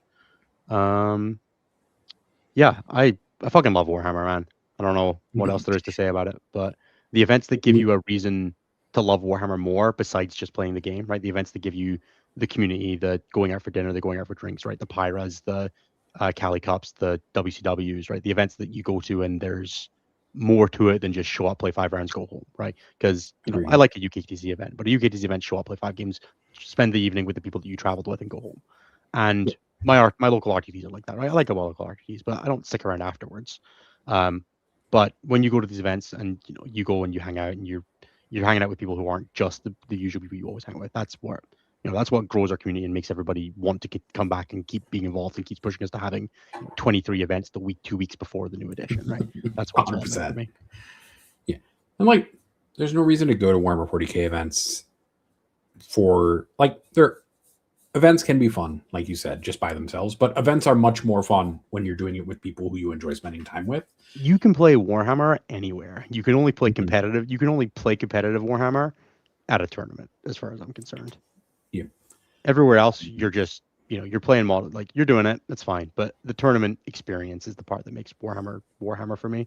Yeah, I fucking love Warhammer, man. I don't know what else there is to say about it, but the events that give you a reason to love Warhammer more, besides just playing the game, right? The events that give you the community, the going out for dinner, the going out for drinks, right? The Pyras, the Cali Cups, the WCWs, right? The events that you go to and there's more to it than just show up, play 5 rounds, go home, right? Because I like a UKTC event, but a UKTC event, show up, play 5 games, spend the evening with the people that you traveled with, and go home. And my local RTDs are like that, right? I like my local RTDs, but I don't stick around afterwards. But when you go to these events and you go and you hang out and you're hanging out with people who aren't just the usual people you always hang out with, that's what that's what grows our community and makes everybody want to come back and keep being involved and keeps pushing us to having 23 events the week 2 weeks before the new edition, right? That's what's 100%. for me. Yeah, and like, there's no reason to go to Warhammer 40K events for events can be fun, like you said, just by themselves, but events are much more fun when you're doing it with people who you enjoy spending time with. You can play Warhammer anywhere. You can only play competitive. You can only play competitive Warhammer at a tournament, as far as I'm concerned. Yeah. Everywhere else, you're just, you're playing model, like you're doing it. That's fine. But the tournament experience is the part that makes Warhammer for me.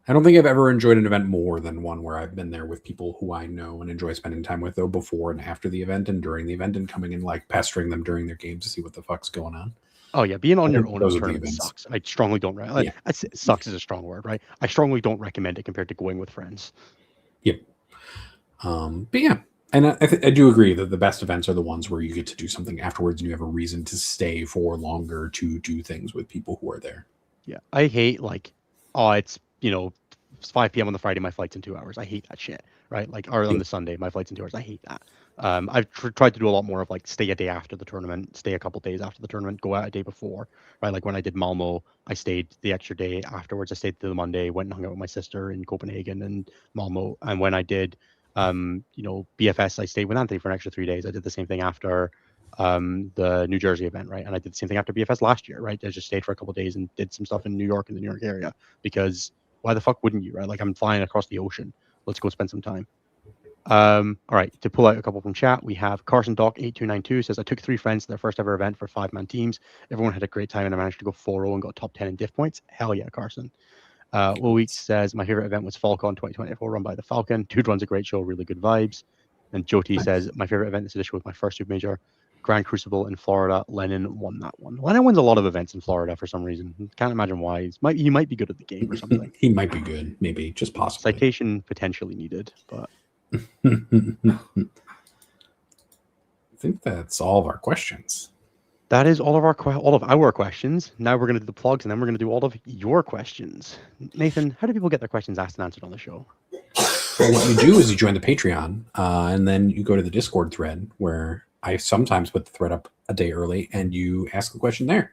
I don't think I've ever enjoyed an event more than one where I've been there with people who I know and enjoy spending time with, though, before and after the event and during the event, and coming in like pestering them during their games to see what the fuck's going on. Oh yeah, being on your own in tournament sucks. I strongly don't. Sucks is a strong word, right? I strongly don't recommend it compared to going with friends. Yep. But yeah, and I do agree that the best events are the ones where you get to do something afterwards and you have a reason to stay for longer to do things with people who are there. Yeah, I hate it's 5 p.m. on the Friday, my flight's in 2 hours. I hate that shit, right? Or on the Sunday, my flight's in 2 hours. I hate that. I've tried to do a lot more of stay a day after the tournament, stay a couple days after the tournament, go out a day before, right? Like when I did Malmo, I stayed the extra day afterwards. I stayed to the Monday, went and hung out with my sister in Copenhagen and Malmo. And when I did, BFS, I stayed with Anthony for an extra 3 days. I did the same thing after the New Jersey event, right? And I did the same thing after BFS last year, right? I just stayed for a couple of days and did some stuff in New York, in the New York area, because why the fuck wouldn't you, right? Like, I'm flying across the ocean. Let's go spend some time. All right, to pull out a couple from chat, we have Carson Doc 8292 says, I took 3 friends to their first ever event for 5-man teams. Everyone had a great time and I managed to go 4-0 and got top 10 in diff points. Hell yeah, Carson. Will Weeks says, my favorite event was Falcon 2024 run by the Falcon. Dude runs a great show, really good vibes. And Joti says, my favorite event this edition was my first Super Major, Grand Crucible in Florida. Lennon won that one. Lennon wins a lot of events in Florida for some reason. Can't imagine why. He might be good at the game or something. He might be good, maybe, just possibly. Citation potentially needed, but I think that's all of our questions. That is all of our questions. Now we're going to do the plugs, and then we're going to do all of your questions. Nathan, how do people get their questions asked and answered on the show? Well, what you do is you join the Patreon, and then you go to the Discord thread, where I sometimes put the thread up a day early, and you ask the question there.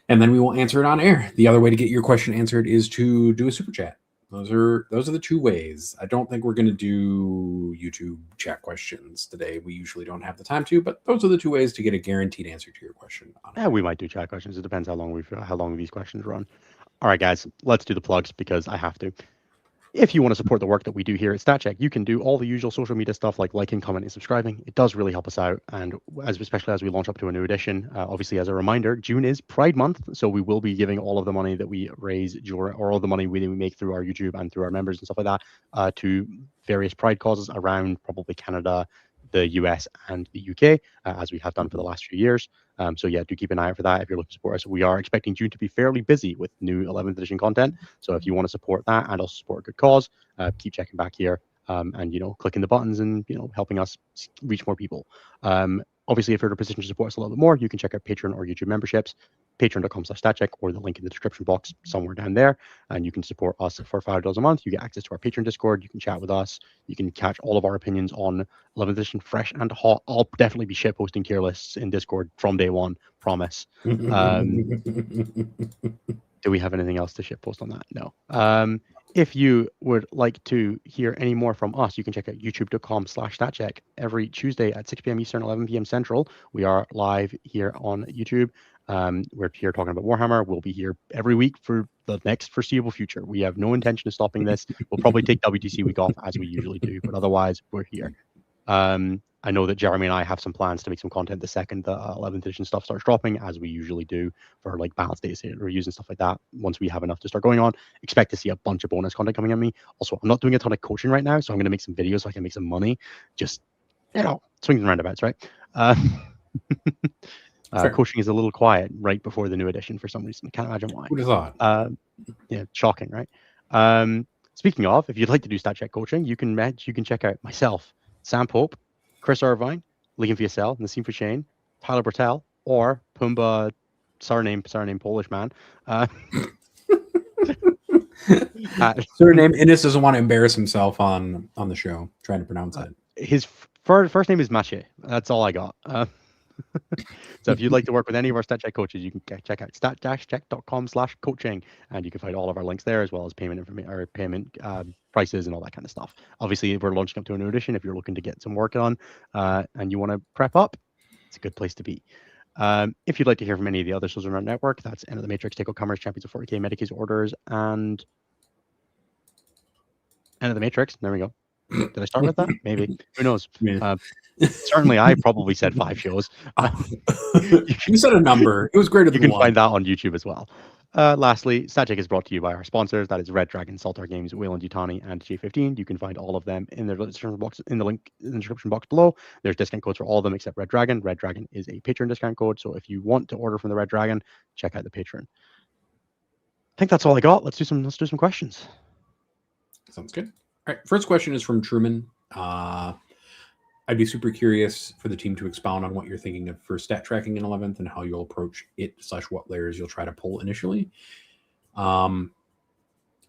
And then we will answer it on air. The other way to get your question answered is to do a super chat. Those are the 2 ways. I don't think we're going to do YouTube chat questions today. We usually don't have the time to, but those are the 2 ways to get a guaranteed answer to your question. Yeah, we might do chat questions. It depends how long these questions run. All right, guys, let's do the plugs because I have to. If you want to support the work that we do here at StatCheck, you can do all the usual social media stuff like liking, commenting, subscribing. It does really help us out, and especially as we launch up to a new edition. Obviously, as a reminder, June is Pride Month, so we will be giving all of the money that we raise, or all the money we make through our YouTube and through our members and stuff like that, to various Pride causes around probably Canada, the US, and the UK, as we have done for the last few years. So yeah, do keep an eye out for that if you're looking to support us. We are expecting June to be fairly busy with new 11th edition content. So if you want to support that and also support a good cause, keep checking back here, and clicking the buttons and helping us reach more people. Obviously, if you're in a position to support us a little bit more, you can check out Patreon or YouTube memberships. patreon.com/statcheck or the link in the description box somewhere down there. And you can support us for $5 a month. You get access to our Patreon Discord. You can chat with us. You can catch all of our opinions on 11th edition fresh and hot. I'll definitely be shit posting tier lists in Discord from day one. Promise. Do we have anything else to shit post on that? No. If you would like to hear any more from us, you can check out youtube.com/statcheck every Tuesday at 6 p.m. Eastern, 11 p.m. Central. We are live here on YouTube. We're here talking about Warhammer. We'll be here every week for the next foreseeable future. We have no intention of stopping this. We'll probably take WTC week off as we usually do, but otherwise we're here. I know that Jeremy and I have some plans to make some content the second the 11th edition stuff starts dropping, as we usually do for like balanced data set reviews and stuff like that. Once we have enough to start going on, expect to see a bunch of bonus content coming at me. Also, I'm not doing a ton of coaching right now, so I'm going to make some videos so I can make some money. Just, swings and roundabouts, right? Coaching is a little quiet right before the new edition for some reason. I can't imagine why. Who'd have thought? Yeah, shocking, right? Speaking of, if you'd like to do stat check coaching, you can check out myself, Sam Pope, Chris Irvine, Liam VSL, Nassim Fushane, Tyler Bertel, or Pumba, surname Polish man. Surname Innes doesn't want to embarrass himself on the show trying to pronounce it. His first name is Maciej. That's all I got. So if you'd like to work with any of our stat check coaches, you can check out stat-check.com/coaching, and you can find all of our links there, as well as payment information or payment prices and all that kind of stuff. Obviously, we're launching up to a new edition. If you're looking to get some work on and you want to prep up, it's a good place to be. If you'd like to hear from any of the other shows on our network, that's End of the Matrix, Takeout Commerce, Champions of 40k, Medicaid Orders, and End of the Matrix. There we go. Did I start with that? Maybe. Who knows? Certainly, I probably said 5 shows. You said a number. It was greater than You can one. find that on YouTube as well. Lastly, StatCheck is brought to you by our sponsors. That is Red Dragon, Saltar Games, Wayland Yutani, and J15. You can find all of them in the description box, in the link in the description box below. There's discount codes for all of them except Red Dragon. Red Dragon is a Patreon discount code, so if you want to order from the Red Dragon, check out the Patreon. I think that's all I got. Let's do some questions. Sounds good. All right. First question is from Truman. I'd be super curious for the team to expound on what you're thinking of for stat tracking in 11th and how you'll approach it / what layers you'll try to pull initially. I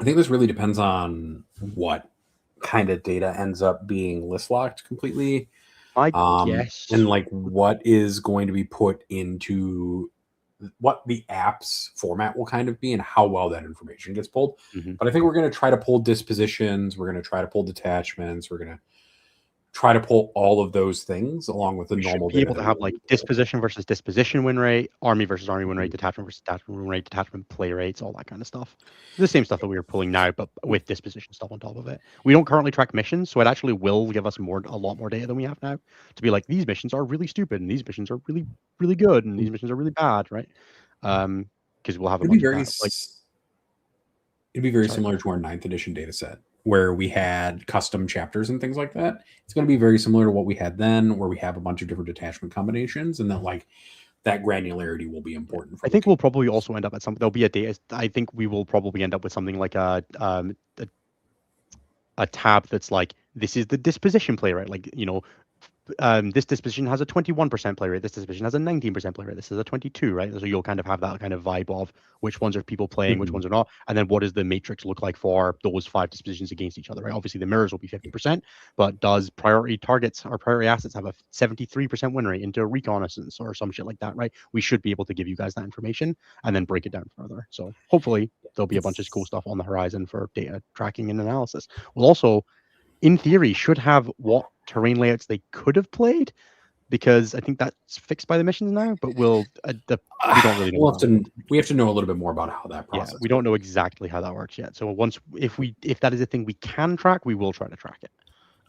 think this really depends on what kind of data ends up being list locked completely. I guess. And like what is going to be put into what the app's format will kind of be and how well that information gets pulled. But I think we're going to try to pull dispositions. We're going to try to pull detachments. We're going to try to pull all of those things along with the normal. Be able to have like disposition versus disposition win rate, army versus army win rate, detachment versus detachment win rate, detachment play rates, all that kind of stuff. The same stuff that we were pulling now, but with disposition stuff on top of it. We don't currently track missions, so it actually will give us a lot more data than we have now to be like, these missions are really stupid and these missions are really, really good and these missions are really bad, right? Because we'll have it'd be very similar to our 9th edition data set, where we had custom chapters and things like that. It's going to be very similar to what we had then, where we have a bunch of different detachment combinations, and that granularity will be important. I think we'll probably also end up at there'll be a data. I think we will probably end up with something like a tab that's like, this is the disposition play rate. Like, this disposition has a 21% play rate. This disposition has a 19% play rate. This is a 22, right? So you'll kind of have that kind of vibe of which ones are people playing, which ones are not, and then what does the matrix look like for those 5 dispositions against each other, right? Obviously, the mirrors will be 50%, but does priority targets or priority assets have a 73% win rate into reconnaissance or some shit like that, right? We should be able to give you guys that information and then break it down further. So hopefully there'll be a bunch of cool stuff on the horizon for data tracking and analysis. We'll also, in theory, should have what terrain layouts they could have played, because I think that's fixed by the missions now, but we don't really know. We have to know a little bit more about how that process. Yeah, we don't know exactly how that works yet. So if that is a thing we can track, we will try to track it.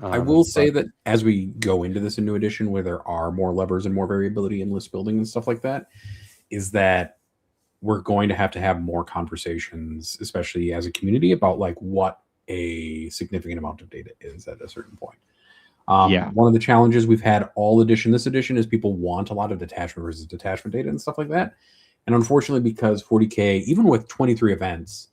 I will say that as we go into this new edition, where there are more levers and more variability in list building and stuff like that, is that we're going to have more conversations, especially as a community, about like what a significant amount of data is at a certain point. One of the challenges we've had this edition is people want a lot of detachment versus detachment data and stuff like that. And unfortunately, because 40K, even with 23 events,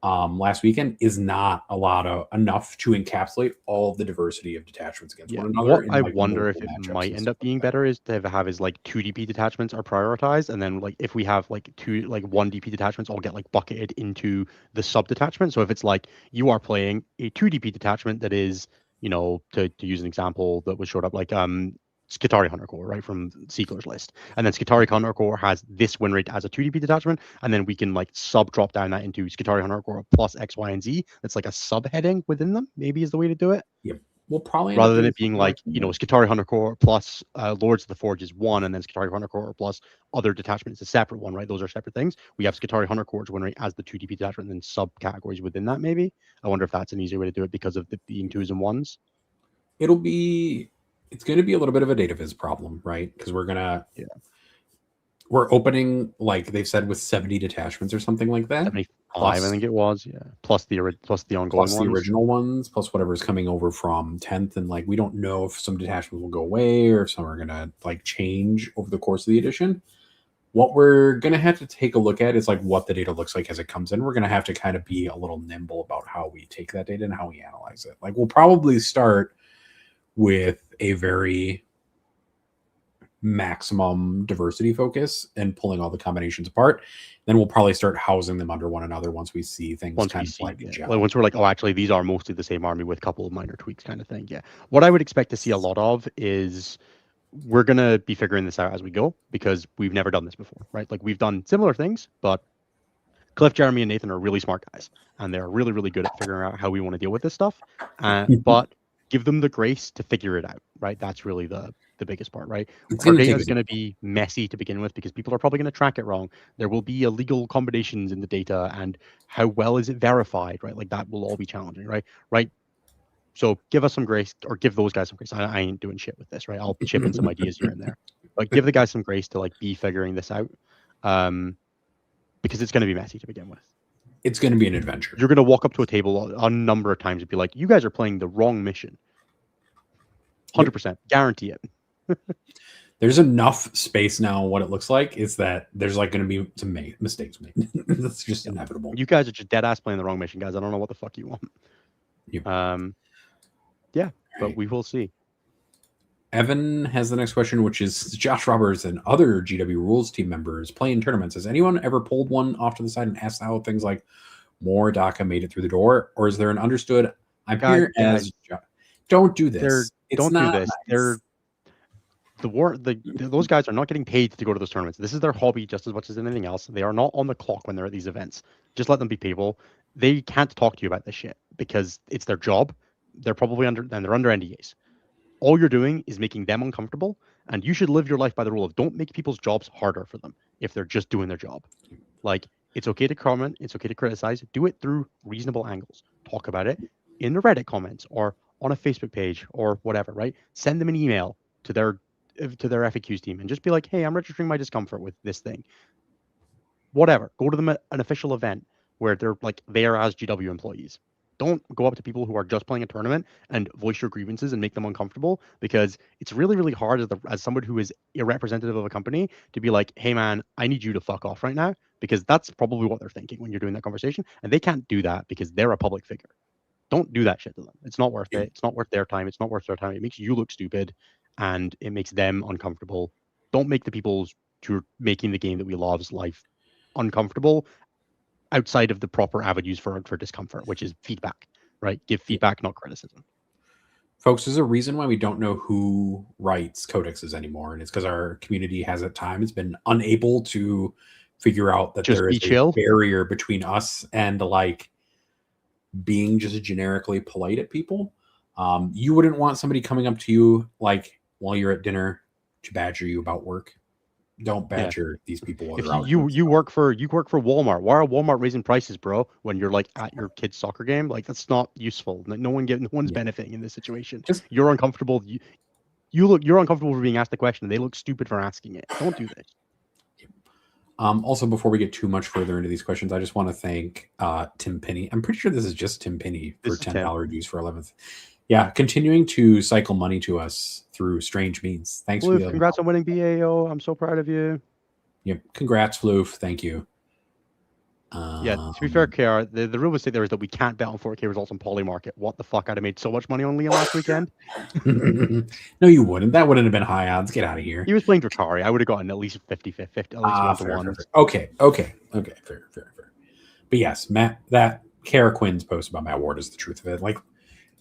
last weekend is not enough to encapsulate all the diversity of detachments against one another. What in, I like, wonder if local it matchups might and end stuff up being like that. better is to have is like 2 DP detachments are prioritized, and then like if we have like 1 DP detachments all get like bucketed into the sub detachment. So if it's like you are playing a 2 DP detachment that is, to use an example that was showed up like Skitarii Hunter Corps, right, from Siegler's list. And then Skitarii Hunter Corps has this win rate as a 2 DP detachment, and then we can like sub drop down that into Skitarii Hunter Corps plus X, Y, and Z. That's like a subheading within them, maybe is the way to do it. Yep. We'll probably end up Rather than doing it being something like, that. Skitarii Hunter Corps plus Lords of the Forge is one, and then Skitarii Hunter Corps plus other detachments is a separate one, right? Those are separate things. We have Skitarii Hunter Corps win rate as the 2 DP detachment, and then subcategories within that, maybe. I wonder if that's an easier way to do it because of the being 2s and 1s. It's going to be a little bit of a data viz problem, right? Because Yeah. we're opening, like they've said, with 70 detachments or something like that. 75, I think it was, yeah. Plus the ongoing Plus the ones. original ones, plus whatever's coming over from 10th. And like, we don't know if some detachments will go away or if some are going to like change over the course of the edition. What we're going to have to take a look at is like what the data looks like as it comes in. We're going to have to kind of be a little nimble about how we take that data and how we analyze it. Like, we'll probably start with a very maximum diversity focus and pulling all the combinations apart. Then we'll probably start housing them under one another once we see things Once we kind of see, like yeah. Like once we're like, oh, actually, these are mostly the same army with a couple of minor tweaks, kind of thing. Yeah. What I would expect to see a lot of is we're gonna be figuring this out as we go because we've never done this before, right? Like we've done similar things, but Cliff, Jeremy, and Nathan are really smart guys, and they're really, really good at figuring out how we want to deal with this stuff. But give them the grace to figure it out, right? That's really the biggest part, right? Our data is going to be messy to begin with because people are probably going to track it wrong. There will be illegal combinations in the data, and how well is it verified, right? Like that will all be challenging, right? Right. So give us some grace, or give those guys some grace. I ain't doing shit with this, right? I'll chip in some ideas here and there, but give the guys some grace to like be figuring this out. Because it's going to be messy to begin with. It's going to be an adventure. You're going to walk up to a table a number of times and be like, you guys are playing the wrong mission. 100%. Guarantee it. There's enough space now. What it looks like is that there's like going to be some mistakes made. That's just inevitable. You guys are just dead ass playing the wrong mission, guys. I don't know what the fuck you want. Yeah, but we will see. Evan has the next question, which is Josh Roberts and other GW Rules team members playing tournaments. Has anyone ever pulled one off to the side and asked how things like Moradaka made it through the door? Or is there an understood, I'm here as... Don't do this. Don't do this. Nice. Those guys are not getting paid to go to those tournaments. This is their hobby just as much as anything else. They are not on the clock when they're at these events. Just let them be people. They can't talk to you about this shit because it's their job. They're probably under NDAs. All you're doing is making them uncomfortable, and you should live your life by the rule of don't make people's jobs harder for them if they're just doing their job. Like, it's okay to comment, it's okay to criticize, do it through reasonable angles. Talk about it in the Reddit comments or on a Facebook page or whatever, right? Send them an email to their FAQs team and just be like, hey, I'm registering my discomfort with this thing. Whatever. Go to them at an official event where they're like there as GW employees. Don't go up to people who are just playing a tournament and voice your grievances and make them uncomfortable, because it's really, really hard as somebody who is a representative of a company to be like, hey man, I need you to fuck off right now, because that's probably what they're thinking when you're doing that conversation, and they can't do that because they're a public figure. Don't do that shit to them. It's not worth it. It's not worth their time. It's not worth their time. It makes you look stupid and it makes them uncomfortable. Don't make the people who are making the game that we love's life uncomfortable outside of the proper avenues for discomfort, which is feedback, right? Give feedback, not criticism. Folks, there's a reason why we don't know who writes codexes anymore, and it's because our community has at times been unable to figure out that there is a barrier between us and like being just generically polite at people. You wouldn't want somebody coming up to you like while you're at dinner to badger you about work. Don't badger these people. If you work for Walmart, why are Walmart raising prices, bro? When you're like at your kid's soccer game, like that's not useful. No one's benefiting in this situation. You're uncomfortable. You're uncomfortable for being asked the question. They look stupid for asking it. Don't do this. Also, before we get too much further into these questions, I just want to thank Tim Penny. I'm pretty sure this is just Tim Penny for $10 reviews for 11th. Yeah, continuing to cycle money to us through strange means. Thanks, Floof. Congrats on winning BAO. I'm so proud of you. Yep, congrats, Floof. Thank you. Yeah, to be fair, KR, the real mistake there is that we can't bet on 4K results on Polymarket. What the fuck? I'd have made so much money on Liam last weekend. No, you wouldn't. That wouldn't have been high odds. Get out of here. He was playing Drakari. I would have gotten at least 50-50, at least 1-to-1. Fair. Okay. Fair. But yes, Matt, that Kara Quinn's post about Matt Ward is the truth of it. Like,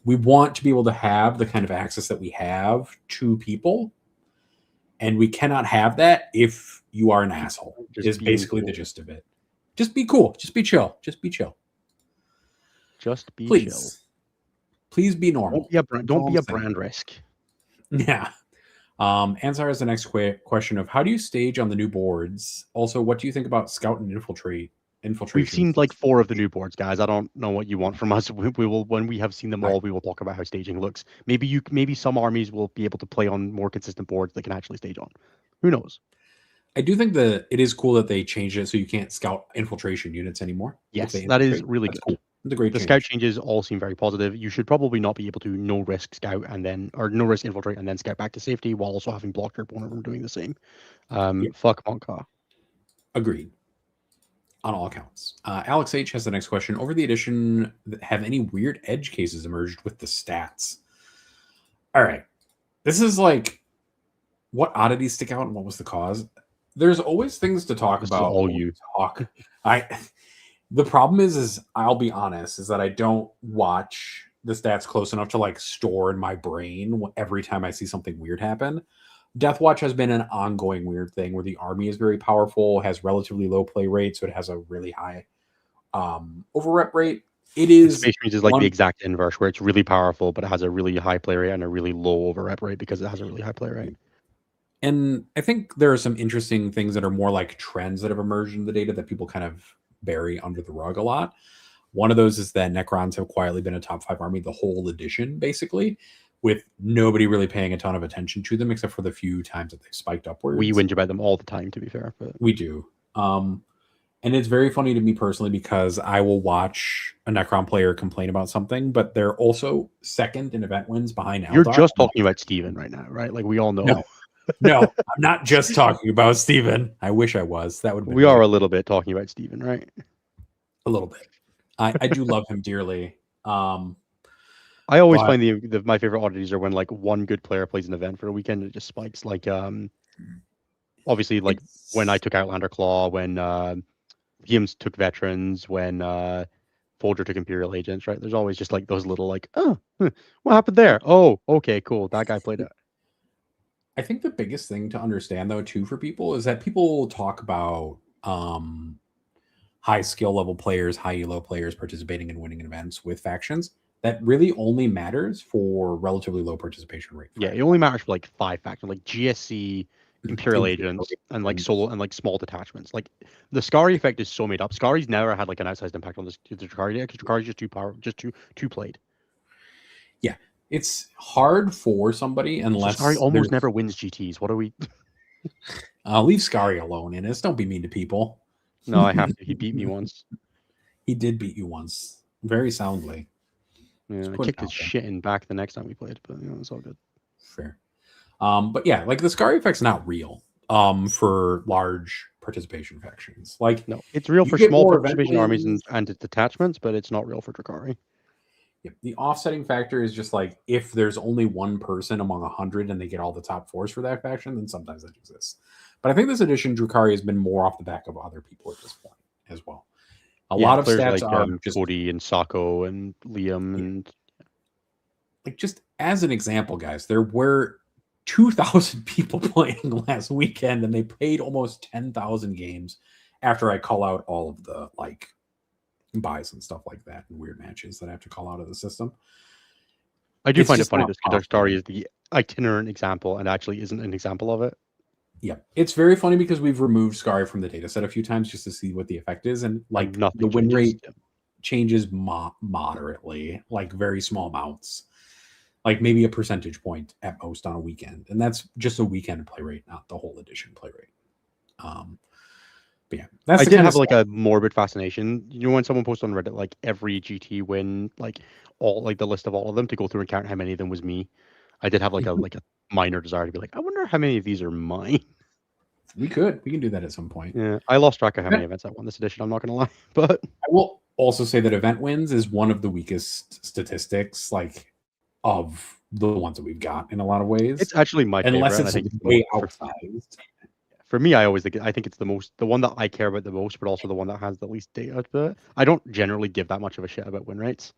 we want to be able to have the kind of access that we have to people, and we cannot have that if you are an asshole. Is basically the gist of it. Just be cool. Just be chill. Just be chill. Just be Please. chill. Please be normal. Don't be a brand risk. Yeah. Ansar has the next question of how do you stage on the new boards? Also, what do you think about scout and infiltrate? We've seen like 4 of the new boards, guys. I don't know what you want from us. We will, when we have seen them all, we will talk about how staging looks. Maybe some armies will be able to play on more consistent boards they can actually stage on. Who knows? I do think that it is cool that they changed it so you can't scout infiltration units anymore. Yes, that is really good. Cool. It's a great the change. Scout changes all seem very positive. You should probably not be able to no risk scout and then, or no risk infiltrate and then scout back to safety while also having blocked your opponent from doing the same. Fuck Monka. Agreed. On all accounts. Alex H has the next question. Over the edition, have any weird edge cases emerged with the stats? All right. This is like, what oddities stick out and what was the cause? There's always things to talk about. All you talk. The problem is I'll be honest, is that I don't watch the stats close enough to like store in my brain every time I see something weird happen. Deathwatch has been an ongoing weird thing where the army is very powerful, has relatively low play rate, so it has a really high overrep rate. It is Space Marines is like the exact inverse, where it's really powerful, but it has a really high play rate and a really low overrep rate because it has a really high play rate. And I think there are some interesting things that are more like trends that have emerged in the data that people kind of bury under the rug a lot. One of those is that Necrons have quietly been a top 5 army the whole edition, basically, with nobody really paying a ton of attention to them, except for the few times that they've spiked upwards. We whinge about them all the time, to be fair. But we do. And it's very funny to me personally because I will watch a Necron player complain about something, but they're also second in event wins behind Eldar. You're just talking about Steven right now, right? Like, we all know. No, I'm not just talking about Steven. I wish I was. That would. We are a little bit talking about Steven, right? A little bit. I do love him dearly. I always find my favorite oddities are when like one good player plays an event for a weekend and it just spikes. Like obviously like when I took Outlander Claw, when Gims took Veterans, when Folger took Imperial Agents, right? There's always just like those little like, what happened there? Oh, okay, cool. That guy played it. I think the biggest thing to understand, though, too, for people is that people talk about high skill level players, high elo players participating and winning in events with factions. That really only matters for relatively low participation rate. Yeah, it only matters for like 5 factions, like GSC, Imperial Agents, and like solo and like small detachments. Like the Skari effect is so made up. Skari's never had like an outsized impact on the Drakari because Drakari's just too powerful, just too played. Yeah. It's hard for somebody unless Skari almost never wins GTs. What are we? Leave Skari alone, Innes. Don't be mean to people. No, I have to. He beat me once. He did beat you once, very soundly. Yeah, I kicked his shit in back the next time we played, but you know, it's all good. Fair. But yeah, like the Skari effect's not real for large participation factions. Like, no, it's real for small participation armies and detachments, but it's not real for Drakari. The offsetting factor is just like if there's only one person among 100 and they get all the top 4s for that faction, then sometimes that exists. But I think this edition, Drakari has been more off the back of other people at this point as well. A lot of stats like are just Cody and Sako and Liam and like, just as an example, guys, there were 2,000 people playing last weekend and they played almost 10,000 games after I call out all of the like buys and stuff like that and weird matches that I have to call out of the system. I do find it funny that Drakari is the itinerant example and actually isn't an example of it. Yeah, it's very funny because we've removed Skari from the data set a few times just to see what the effect is, and like the win rate changes moderately, like very small amounts, like maybe a percentage point at most on a weekend, and that's just a weekend play rate, not the whole edition play rate. But yeah, I did have like a morbid fascination. You know, when someone posts on Reddit like every GT win, like all like the list of all of them to go through and count how many of them was me. I did have like a minor desire to be like, I wonder how many of these are mine. We can do that at some point. Yeah, I lost track of how many events I won this edition. I'm not gonna lie, but I will also say that event wins is one of the weakest statistics, like of the ones that we've got in a lot of ways. it's actually my Unless favorite. it's I think it's way outsized. for me. I think it's the one that I care about the most, but also the one that has the least data to it. I don't generally give that much of a shit about win rates.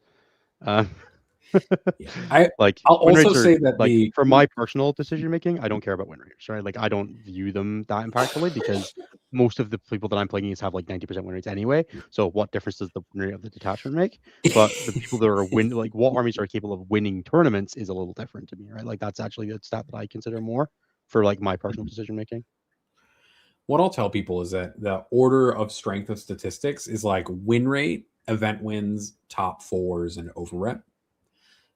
Yeah. Like I'll win also rates are say that like for my personal decision making, I don't care about win rates, right? Like I don't view them that impactfully because most of the people that I'm playing against have like 90% win rates anyway. So what difference does the win rate of the detachment make? But the people that are like what armies are capable of winning tournaments is a little different to me, right? Like that's actually the stat that I consider more for like my personal decision making. what I'll tell people is that the order of strength of statistics is like win rate, event wins, top fours, and overrep.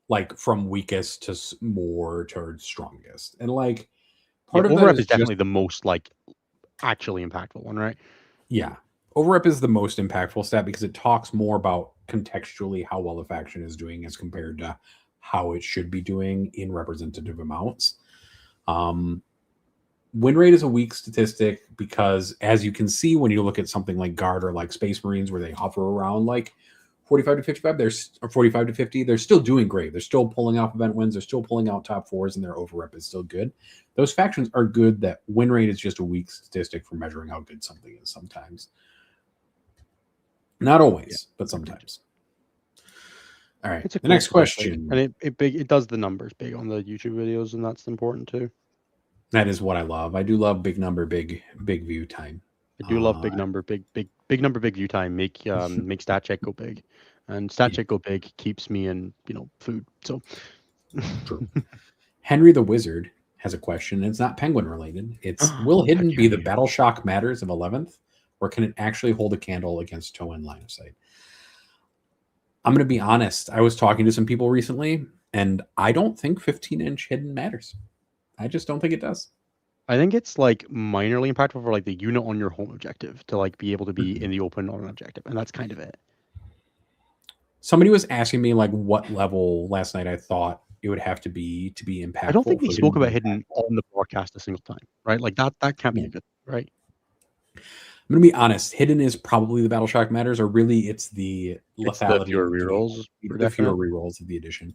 Like from weakest to more towards strongest. And like Yeah, part of that overrep is is just definitely the most like actually impactful one, right? yeah. Overrep is the most impactful stat because it talks more about contextually how well the faction is doing as compared to how it should be doing in representative amounts. Win rate is a weak statistic because, as you can see, when you look at something like Guard or like Space Marines, where they hover around like 45 to 55, or 45 to 50, they're still doing great. They're still pulling off event wins. They're still pulling out top fours, and their overrep is still good. Those factions are good. That win rate is just a weak statistic for measuring how good something is sometimes. Not always, but sometimes. All right. It's a The next cool statistic, question. and it does the numbers big on the YouTube videos, and that's important too. That is what I love. I do love big number, big view time. I do love big number, big number, big view time. Make stat check go big, and stat check go big keeps me in food. So True. Henry the Wizard has a question. It's not Penguin related. It's will Hidden be the Battle Shock Matters of 11th, or can it actually hold a candle against toe-in line of sight? I'm going to be honest. I was talking to some people recently, and I don't think 15-inch Hidden matters. I just don't think it does. I think it's like minorly impactful for like the unit on your home objective to like be able to be in the open on an objective, and that's kind of it. Somebody was asking me like what level last night I thought it would have to be impactful. I don't think we spoke about Hidden on the broadcast a single time, right? Like that can't be a good, right? I'm gonna be honest. Hidden is probably the Battle Shock Matters, or really it's the lethality, the fewer rerolls, the fewer rerolls of the edition.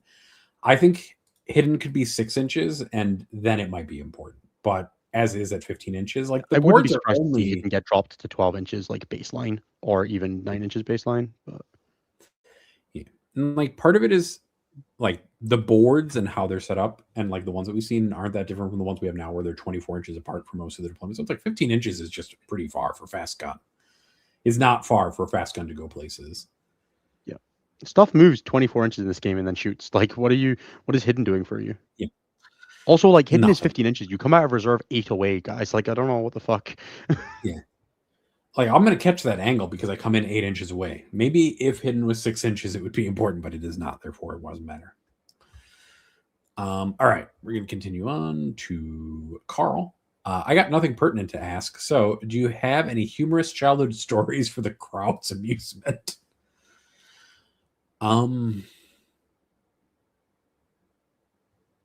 I think Hidden could be 6 inches, and then it might be important. But as is at 15 inches, like the boards are only it can get dropped to 12 inches, like baseline, or even 9 inches baseline. But yeah, and like part of it is like the boards and how they're set up, and like the ones that we've seen aren't that different from the ones we have now, where they're 24 inches apart for most of the deployments. So it's like 15 inches is just pretty far for fast gun. It's not far for fast gun to go places. Yeah, stuff moves 24 inches in this game and then shoots. Like, what is Hidden doing for you? Yeah. Also, like Hidden is 15 inches. You come out of reserve 8 away, guys. Like, I don't know what the fuck. Yeah. Like, I'm going to catch that angle because I come in 8 inches away. Maybe if Hidden was 6 inches, it would be important, but it is not. Therefore, it doesn't matter. All right. We're going to continue on to Carl. I got nothing pertinent to ask. So, do you have any humorous childhood stories for the crowd's amusement?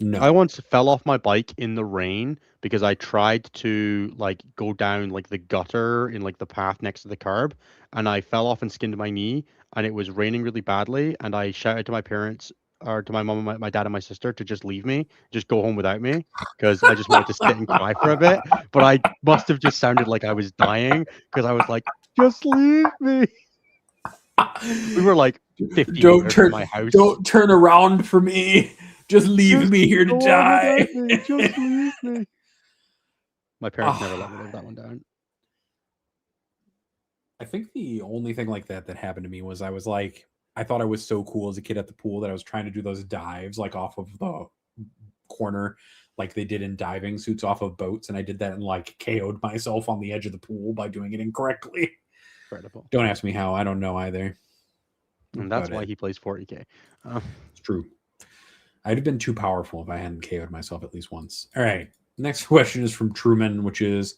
No. I once fell off my bike in the rain because I tried to like go down like the gutter in like the path next to the curb, and I fell off and skinned my knee, and it was raining really badly, and I shouted to my parents or to my mom and my dad and my sister to just leave me, just go home without me, because I just wanted to sit and cry for a bit. But I must have just sounded like I was dying because I was like, just leave me. We were like 50 meters from my house. Don't turn around for me. Just leave me here to die. Just leave me. My parents never let me live that one down. I think the only thing like that happened to me was I thought I was so cool as a kid at the pool that I was trying to do those dives like off of the corner like they did in diving suits off of boats, and I did that and like KO'd myself on the edge of the pool by doing it incorrectly. Incredible. Don't ask me how. I don't know either. And that's why he plays 40k. It's true. I'd have been too powerful if I hadn't KO'd myself at least once. All right. Next question is from Truman, which is,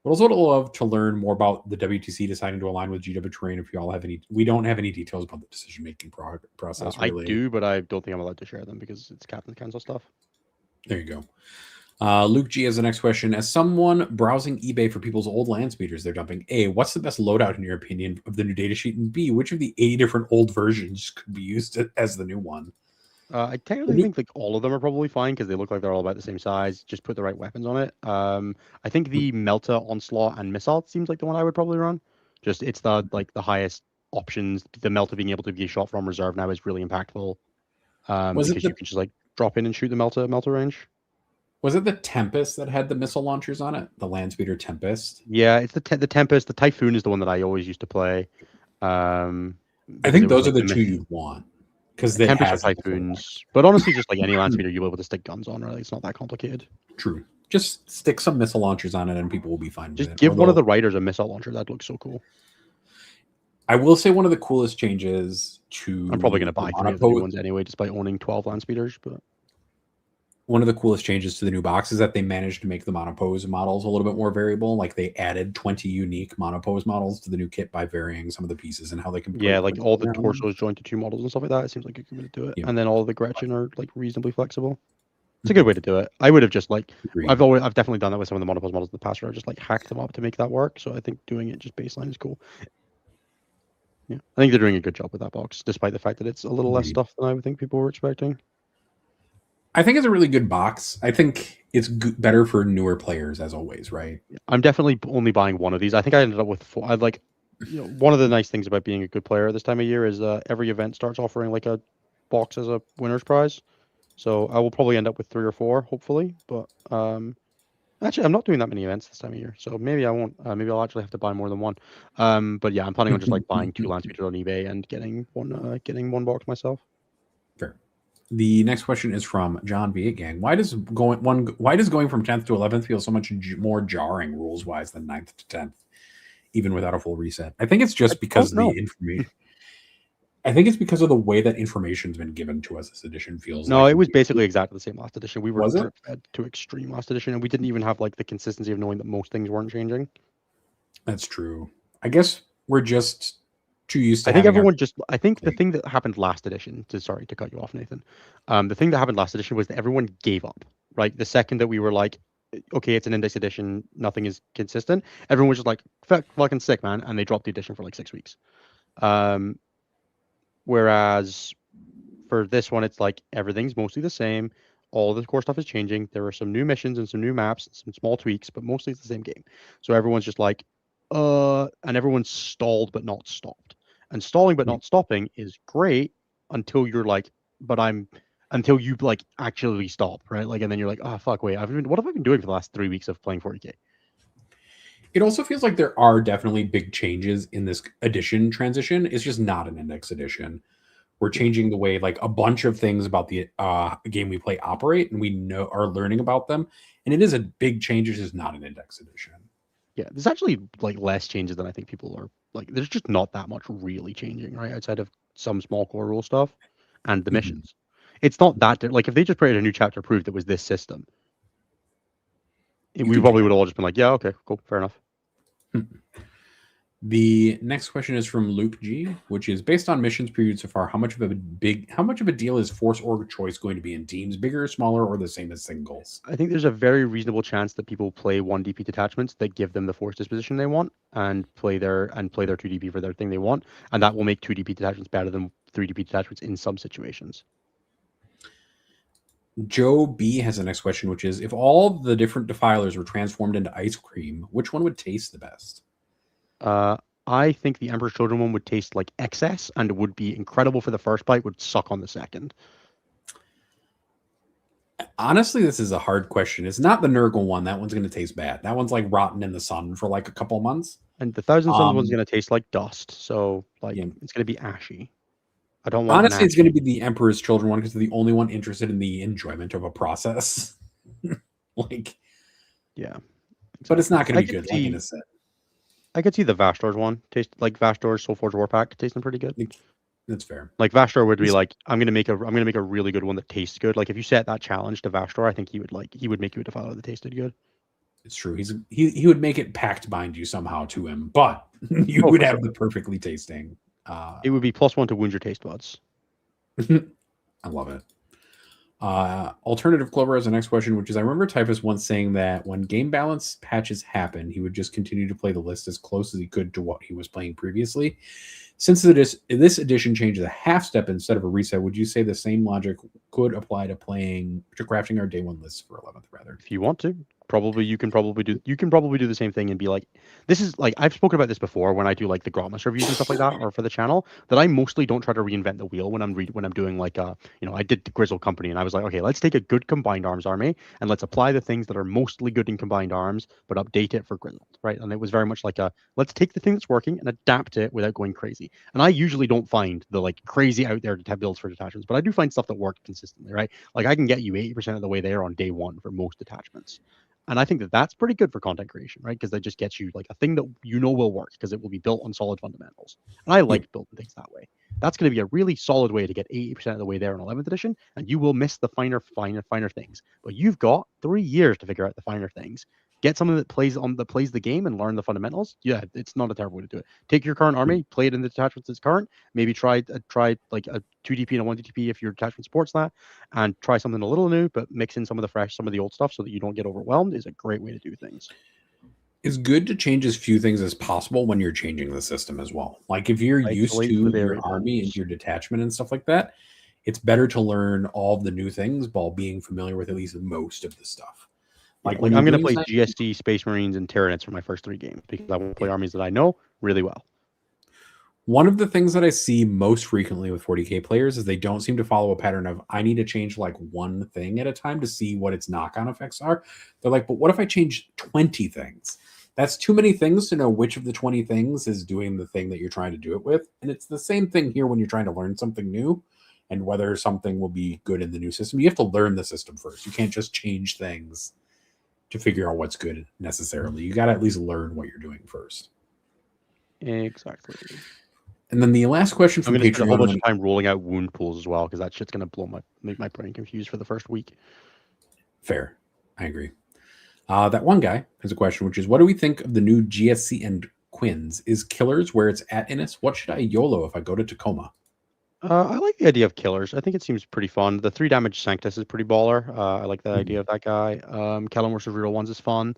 would also love to learn more about the WTC deciding to align with GW Terrain. If you all have any, we don't have any details about the decision-making process. Really. I do, but I don't think I'm allowed to share them because it's Captain Council stuff. There you go. Luke G has the next question. As someone browsing eBay for people's old land speeders they're dumping, A, what's the best loadout in your opinion of the new datasheet? And B, which of the 80 different old versions could be used as the new one? I technically think like all of them are probably fine because they look like they're all about the same size. Just put the right weapons on it. I think the Melta, Onslaught, and Missile seems like the one I would probably run. Just it's the like the highest options. The Melta being able to be shot from reserve now is really impactful. Was it Because you can just like drop in and shoot the Melta range. Was it the Tempest that had the missile launchers on it? The land speeder Tempest? Yeah, it's the Tempest. The Typhoon is the one that I always used to play. I Because think it was those are like the two you'd want. Because the it Tempest or has Typhoons. But honestly, just like any land speeder, you'll be able to stick guns on, right? It's not that complicated. True. Just stick some missile launchers on it and people will be fine with Just it. give one of the riders a missile launcher. That looks so cool. I will say one of the coolest changes to I'm probably going to buy 3 of the new ones anyway, despite owning 12 land speeders. But one of the coolest changes to the new box is that they managed to make the monopose models a little bit more variable. Like they added 20 unique monopose models to the new kit by varying some of the pieces and how they can. Yeah, like all the torsos joined to 2 models and stuff like that. It seems like a good way to do it. Yeah. And then all of the Gretchen are like reasonably flexible. It's a good way to do it. I would have just like I've definitely done that with some of the monopose models in the past where I just like hacked them up to make that work. So I think doing it just baseline is cool. Yeah, I think they're doing a good job with that box, despite the fact that it's a little less stuff than I would think people were expecting. I think it's a really good box. I think it's better for newer players, as always, right? I'm definitely only buying one of these. I think I ended up with 4. I'd like, one of the nice things about being a good player this time of year is every event starts offering like a box as a winner's prize. So I will probably end up with 3 or 4, hopefully. But actually, I'm not doing that many events this time of year, so maybe I won't. Maybe I'll actually have to buy more than one. But yeah, I'm planning on just like buying 2 land speeders on eBay and getting one box myself. Fair. The next question is from John V. Gang. Why does going from 10th to 11th feel so much more jarring rules wise than 9th to 10th, even without a full reset? I think it's just because the information. I think it's because of the way that information's been given to us. This edition feels. No, it was basically exactly the same last edition. We were fed to extreme last edition, and we didn't even have like the consistency of knowing that most things weren't changing. That's true. I guess we're just too used to. I think everyone just. I think the thing that happened last edition. Sorry to cut you off, Nathan. The thing that happened last edition was that everyone gave up. Right, the second that we were like, okay, it's an index edition, nothing is consistent. Everyone was just like, fucking sick, man, and they dropped the edition for like 6 weeks. Whereas for this one, it's like everything's mostly the same. All the core stuff is changing. There are some new missions and some new maps, some small tweaks, but mostly it's the same game. So everyone's just like, and everyone's stalled but not stopped. And stalling but not stopping is great until you're like, until you like actually stop, right? Like, and then you're like, oh fuck, wait, what have I been doing for the last 3 weeks of playing 40K? It also feels like there are definitely big changes in this edition transition. It's just not an index edition. We're changing the way like a bunch of things about the game we play operate, and we are learning about them. And it is a big change. It's just not an index edition. Yeah, there's actually like less changes than I think people are like. There's just not that much really changing, right? Outside of some small core rule stuff and the missions. It's not that like if they just created a new chapter proved it was this system, we probably would have all just been like, yeah, okay, cool, fair enough. The next question is from Loop G, which is based on missions previewed so far. How much of a deal is Force Org choice going to be in teams? Bigger, smaller, or the same as singles? I think there's a very reasonable chance that people play 1 DP detachments that give them the force disposition they want and play their 2 DP for their thing they want, and that will make 2 DP detachments better than 3 DP detachments in some situations. Joe B has the next question, which is if all the different defilers were transformed into ice cream, which one would taste the best? I think the Emperor's Children one would taste like excess and would be incredible for the first bite, would suck on the second. Honestly, this is a hard question. It's not the Nurgle one. That one's going to taste bad. That one's like rotten in the sun for like a couple months. And the Thousand Suns one's going to taste like dust. So like it's going to be ashy. I don't want. Honestly, it's going to be the Emperor's Children one because they're the only one interested in the enjoyment of a process. Like, yeah, exactly. But it's not going to be good. Like in a set. I could see the Vastor's one taste like Vastor's Soulforge Warpack tasting pretty good. That's fair. Like Vastor would be like, I'm gonna make a really good one that tastes good. Like if you set that challenge to Vastor, I think he would make you a defiler that tasted good. It's true. He would make it pact bind you somehow to him, but you would have the perfectly tasting. It would be +1 to wound your taste buds. I love it. Alternative Clover has the next question, which is I remember Typhus once saying that when game balance patches happen, he would just continue to play the list as close as he could to what he was playing previously. Since this edition changes a half step instead of a reset, would you say the same logic could apply to crafting our day one lists for 11th rather? If you want to, you can probably do the same thing and be like, this is like, I've spoken about this before when I do like the Grotmas reviews and stuff like that, or for the channel, that I mostly don't try to reinvent the wheel when I'm doing like I did the Grizzle Company, and I was like, okay, let's take a good combined arms army and let's apply the things that are mostly good in combined arms, but update it for Grizzled, right? And it was very much like let's take the thing that's working and adapt it without going crazy. And I usually don't find the like crazy out there builds for detachments, but I do find stuff that worked consistently, right? Like I can get you 80% of the way there on day one for most detachments. And I think that that's pretty good for content creation, right? Because that just gets you like a thing that will work because it will be built on solid fundamentals. And I like building things that way. That's going to be a really solid way to get 80% of the way there in 11th edition, and you will miss the finer things. But you've got 3 years to figure out the finer things. Get someone that plays the game and learn the fundamentals. Yeah, it's not a terrible way to do it. Take your current army, play it in the detachments that's current. Maybe try like a 2 DP and a 1 DP if your detachment supports that, and try something a little new, but mix in some of the old stuff so that you don't get overwhelmed is a great way to do things. It's good to change as few things as possible when you're changing the system as well. Like if you're used to your army and your detachment and stuff like that, it's better to learn all the new things while being familiar with at least most of the stuff. Like I'm going to play GSD, Space Marines, and Tyranids for my first 3 games because I want to play armies that I know really well. One of the things that I see most frequently with 40K players is they don't seem to follow a pattern of I need to change like one thing at a time to see what its knock-on effects are. They're like, but what if I change 20 things? That's too many things to know which of the 20 things is doing the thing that you're trying to do it with. And it's the same thing here when you're trying to learn something new and whether something will be good in the new system. You have to learn the system first. You can't just change things to figure out what's good necessarily. You got to at least learn what you're doing first. Exactly. And then the last question from I'm going to spend a whole bunch of time rolling out wound pools as well because that shit's going to make my brain confused for the first week. Fair. I agree. That one guy has a question, which is, what do we think of the new GSC and Quins? Is Killers where it's at in us? What should I YOLO if I go to Tacoma? I like the idea of Killers. I think it seems pretty fun. The 3 damage Sanctus is pretty baller. I like the idea of that guy. Kellen vs. Real Ones is fun.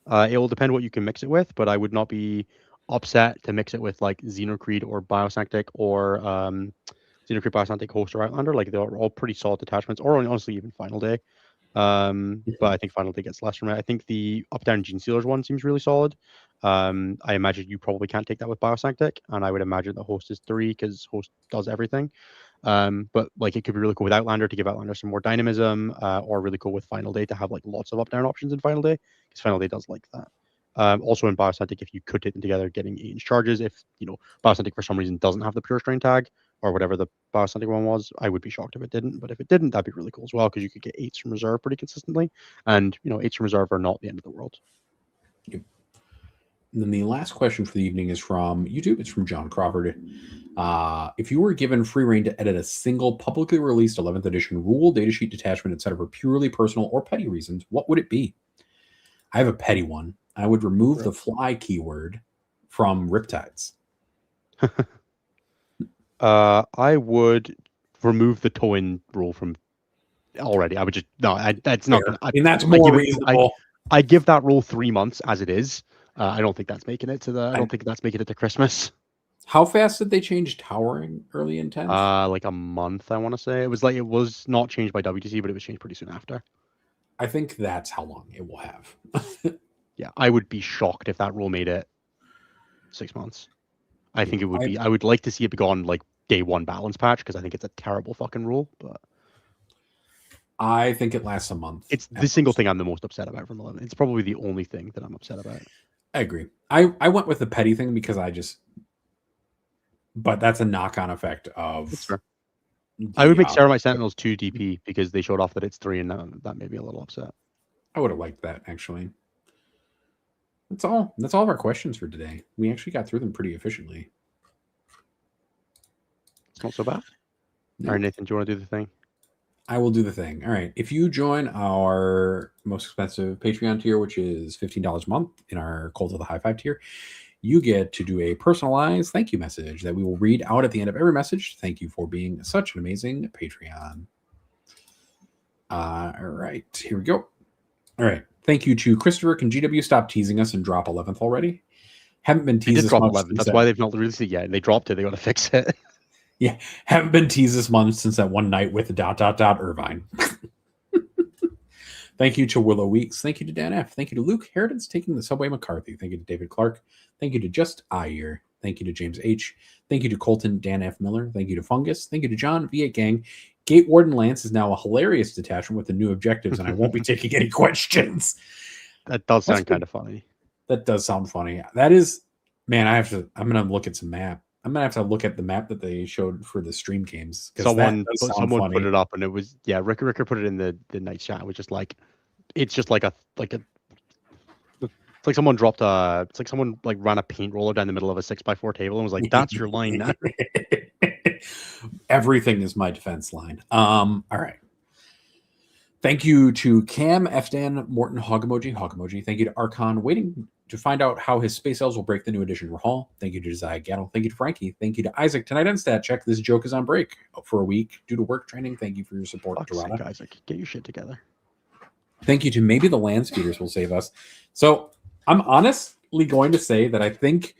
It will depend what you can mix it with, but I would not be upset to mix it with like Xenocreed or Biosanctic or Xenocreed, Biosanctic, Host, or Outlander. Like they're all pretty solid detachments, or honestly even Final Day. But I think Final Day gets less from it. I think the Up-Down Gene Stealers one seems really solid. I imagine you probably can't take that with Biosanctic, and I would imagine the Host is 3 because Host does everything. But like it could be really cool with Outlander to give Outlander some more dynamism, or really cool with Final Day to have like lots of up-down options in Final Day because Final Day does like that. Also in Biosanctic, if you could take them together, getting 8-inch charges. If Biosanctic for some reason doesn't have the Pure Strain tag or whatever the Biosanctic one was, I would be shocked if it didn't. But if it didn't, that'd be really cool as well because you could get 8s from reserve pretty consistently, and 8s from reserve are not the end of the world. Yep. And then the last question for the evening is from YouTube. It's from John Crawford. If you were given free reign to edit a single publicly released 11th edition rule, datasheet, detachment, etc. for purely personal or petty reasons, what would it be? I have a petty one. I would remove the fly keyword from Riptides. I would remove the Toin rule from already. I would just that's not gonna, I mean, that's more reasonable. I give that rule 3 months as it is. I don't think that's making it to I don't think that's making it to Christmas. How fast did they change towering early in 10th? Like a month, I want to say. It was not changed by WTC, but it was changed pretty soon after. I think that's how long it will have. Yeah, I would be shocked if that rule made it 6 months. I think it would be. I would like to see it be gone like day 1 balance patch because I think it's a terrible fucking rule. But I think it lasts a month. It's the single thing I'm the most upset about from the 11. It's probably the only thing that I'm upset about. I agree. I went with the petty thing because but that's a knock-on effect of. I would make Ceramite Sentinels 2 DP because they showed off that it's 3, and that made me a little upset. I would have liked that actually. That's all of our questions for today. We actually got through them pretty efficiently. It's not so bad. No. All right, Nathan, do you want to do the thing? I will do the thing. All right. If you join our most expensive Patreon tier, which is $15 a month in our Cult of the High Five tier, you get to do a personalized thank you message that we will read out at the end of every message. Thank you for being such an amazing Patreon. All right, here we go. All right. Thank you to Christopher. Can GW stop teasing us and drop 11th already? Haven't been They teased did this drop much 11. since That's that. why they've not released it yet. They dropped it. They got to fix it. Yeah, haven't been teased this month since that one night with Irvine. Thank you to Willow Weeks. Thank you to Dan F. Thank you to Luke Herodens taking the Subway McCarthy. Thank you to David Clark. Thank you to Just Ayer. Thank you to James H. Thank you to Colton Dan F. Miller. Thank you to Fungus. Thank you to John V8 Gang. Gate Warden Lance is now a hilarious detachment with the new objectives, and I won't be taking any questions. That does sound kind of funny. That does sound funny. That is, man. I'm gonna look at some map. I'm gonna have to look at the map that they showed for the stream games. Someone put it up, and it was Ricker put it in the night chat. It was just like, it's just like it's like someone dropped it's like someone like ran a paint roller down the middle of a 6x4 table and was like, "That's your line now." Everything is my defense line. All right. Thank you to Cam, Fdan, Morton, Hogemoji. Thank you to Archon, waiting to find out how his space elves will break the new edition Rahal. Thank you to Josiah Gattle. Thank you to Frankie. Thank you to Isaac. Tonight on Stat Check, this joke is on break for a week due to work training. Thank you for your support, Dorada. Isaac, get your shit together. Thank you to maybe the land speeders will save us. So I'm honestly going to say that I think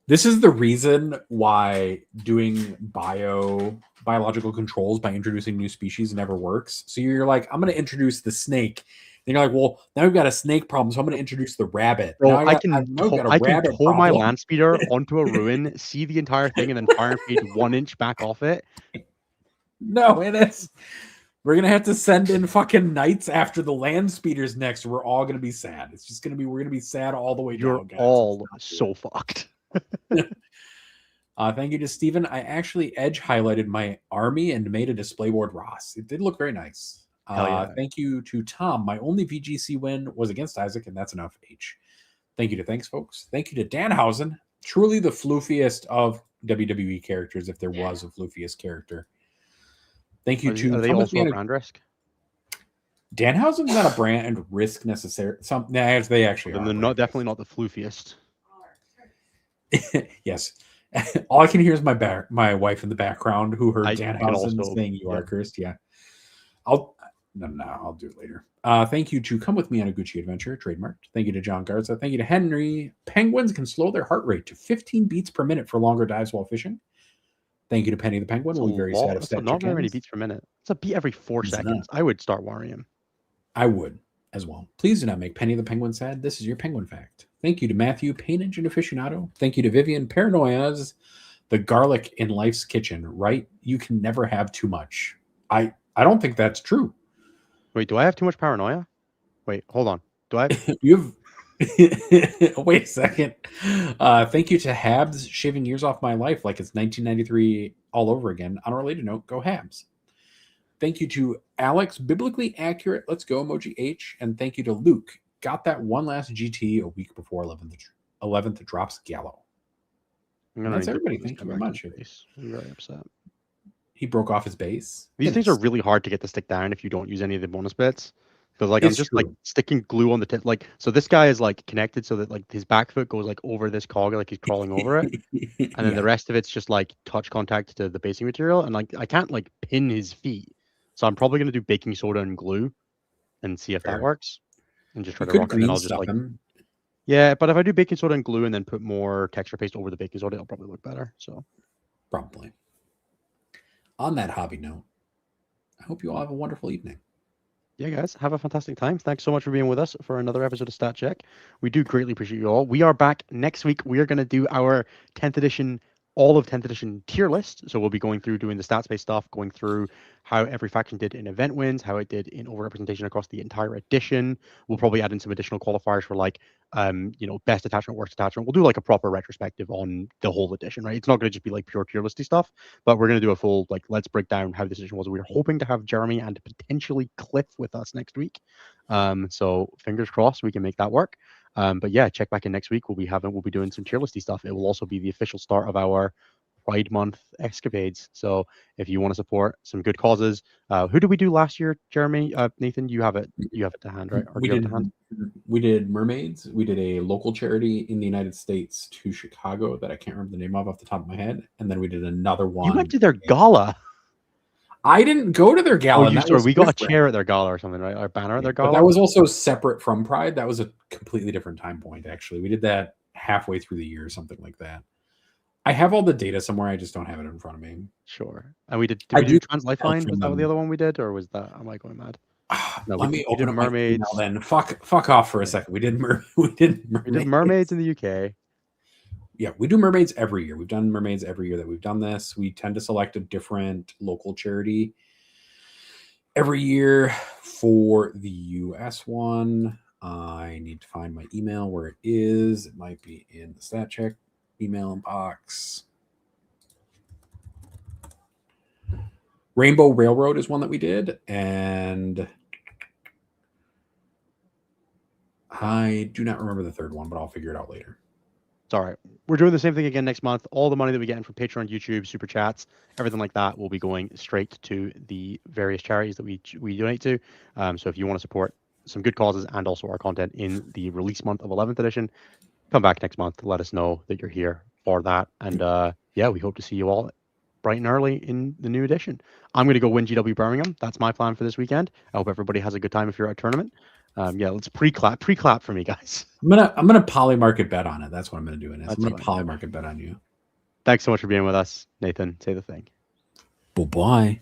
this is the reason why doing biological controls by introducing new species never works. So you're like, I'm going to introduce the snake. And you're like, well, now we've got a snake problem, so I'm going to introduce the rabbit. Bro, I can tow my land speeder onto a ruin, see the entire thing, and then fire and feed 1 inch back off it. No, it is. We're going to have to send in fucking knights after the land speeders next. We're all going to be sad. It's just going to be, we're going to be sad all the way down. You're all so fucked. Thank you to Steven. I actually edge highlighted my army and made a display board Ross. It did look very nice. Thank you to Tom. My only VGC win was against Isaac, and that's enough. H. Thank you to Thanks, folks. Thank you to Danhausen. Truly the floofiest of WWE characters, if there was a floofiest character. Thank you to. Are they also a brand risk? Danhausen's not a brand risk necessarily. They actually are. They're not definitely not the floofiest. Yes. All I can hear is my wife in the background who heard Danhausen saying you are cursed. Yeah. I'll do it later. Thank you to Come With Me on a Gucci Adventure, trademarked. Thank you to John Garza. Thank you to Henry. Penguins can slow their heart rate to 15 beats per minute for longer dives while fishing. Thank you to Penny the Penguin. We'll be very sad if not very many beats per minute. It's a beat every 4 seconds. I would start worrying him. I would as well. Please do not make Penny the Penguin sad. This is your penguin fact. Thank you to Matthew, Paint Engine Aficionado. Thank you to Vivian, Paranoias, the garlic in life's kitchen, right? You can never have too much. I don't think that's true. Wait, do I have too much paranoia? Wait, hold on. Do I have... You've wait a second. Thank you to Habs, shaving years off my life like it's 1993 all over again. On a related note, go Habs. Thank you to Alex, biblically accurate. Let's go, emoji H. And thank you to Luke. Got that one last GT a week before 11th drops Gallo. That's everybody. Thank you very much. I'm very upset. He broke off his base. These things are really hard to get to stick down if you don't use any of the bonus bits. Because I'm just like sticking glue on the tip. Like, so this guy is like connected so that like his back foot goes like over this cog, like he's crawling over it. And then the rest of it's just like touch contact to the basing material. And like I can't like pin his feet. So I'm probably gonna do baking soda and glue and see if that works. And just try to rock it. And I'll just like yeah, but if I do baking soda and glue and then put more texture paste over the baking soda, it'll probably look better. So probably. On that hobby note, I hope you all have a wonderful evening. Yeah, guys, have a fantastic time. Thanks so much for being with us for another episode of Stat Check. We do greatly appreciate you all. We are back next week. We are going to do our 10th edition, all of 10th edition tier list. So we'll be going through doing the stats-based stuff, going through how every faction did in event wins, how it did in overrepresentation across the entire edition. We'll probably add in some additional qualifiers for like, best attachment, worst attachment. We'll do like a proper retrospective on the whole edition, right? It's not going to just be like pure tier listy stuff, but we're going to do a full, like, let's break down how this edition was. We're hoping to have Jeremy and potentially Cliff with us next week. So fingers crossed we can make that work. But yeah, check back in next week. We'll be doing some tier listy stuff. It will also be the official start of our Pride Month escapades. So if you want to support some good causes, who did we do last year, Jeremy? Nathan, you have it to hand, right? Or we did mermaids. We did a local charity in the United States to Chicago that I can't remember the name of off the top of my head, and then we did another one. You went to their gala. I didn't go to their gala. Oh, and you that sorry, was we got a with chair at their gala or something, right? Our banner at their But gala. that was also separate from Pride. That was a completely different time point, actually. We did that halfway through the year or something like that. I have all the data somewhere. I just don't have it in front of me. Sure. And we did I we do do Trans help Lifeline? from Was that the them. other one we did, or was that am I going mad? No, Let me we open did up my mermaids. email then. Fuck off for a Yeah. second. We did mermaids. We did mermaids in the UK. Yeah, we do mermaids every year. We've done mermaids every year that we've done this. We tend to select a different local charity every year. For the US one, I need to find my email where it is. It might be in the stat check email box. Rainbow Railroad is one that we did, and I do not remember the third one, but I'll figure it out later. It's all right. We're doing the same thing again next month. All the money that we get in from Patreon, YouTube, Super Chats, everything like that will be going straight to the various charities that we donate to. So if you want to support some good causes and also our content in the release month of 11th edition, come back next month. Let us know that you're here for that. And yeah, we hope to see you all bright and early in the new edition. I'm going to go win GW Birmingham. That's my plan for this weekend. I hope everybody has a good time if you're at a tournament. Yeah, let's pre-clap for me, guys. I'm gonna polymarket bet on it. That's what I'm gonna do. I'm gonna That's polymarket bet on you. Thanks so much for being with us, Nathan. Say the thing. Bye bye.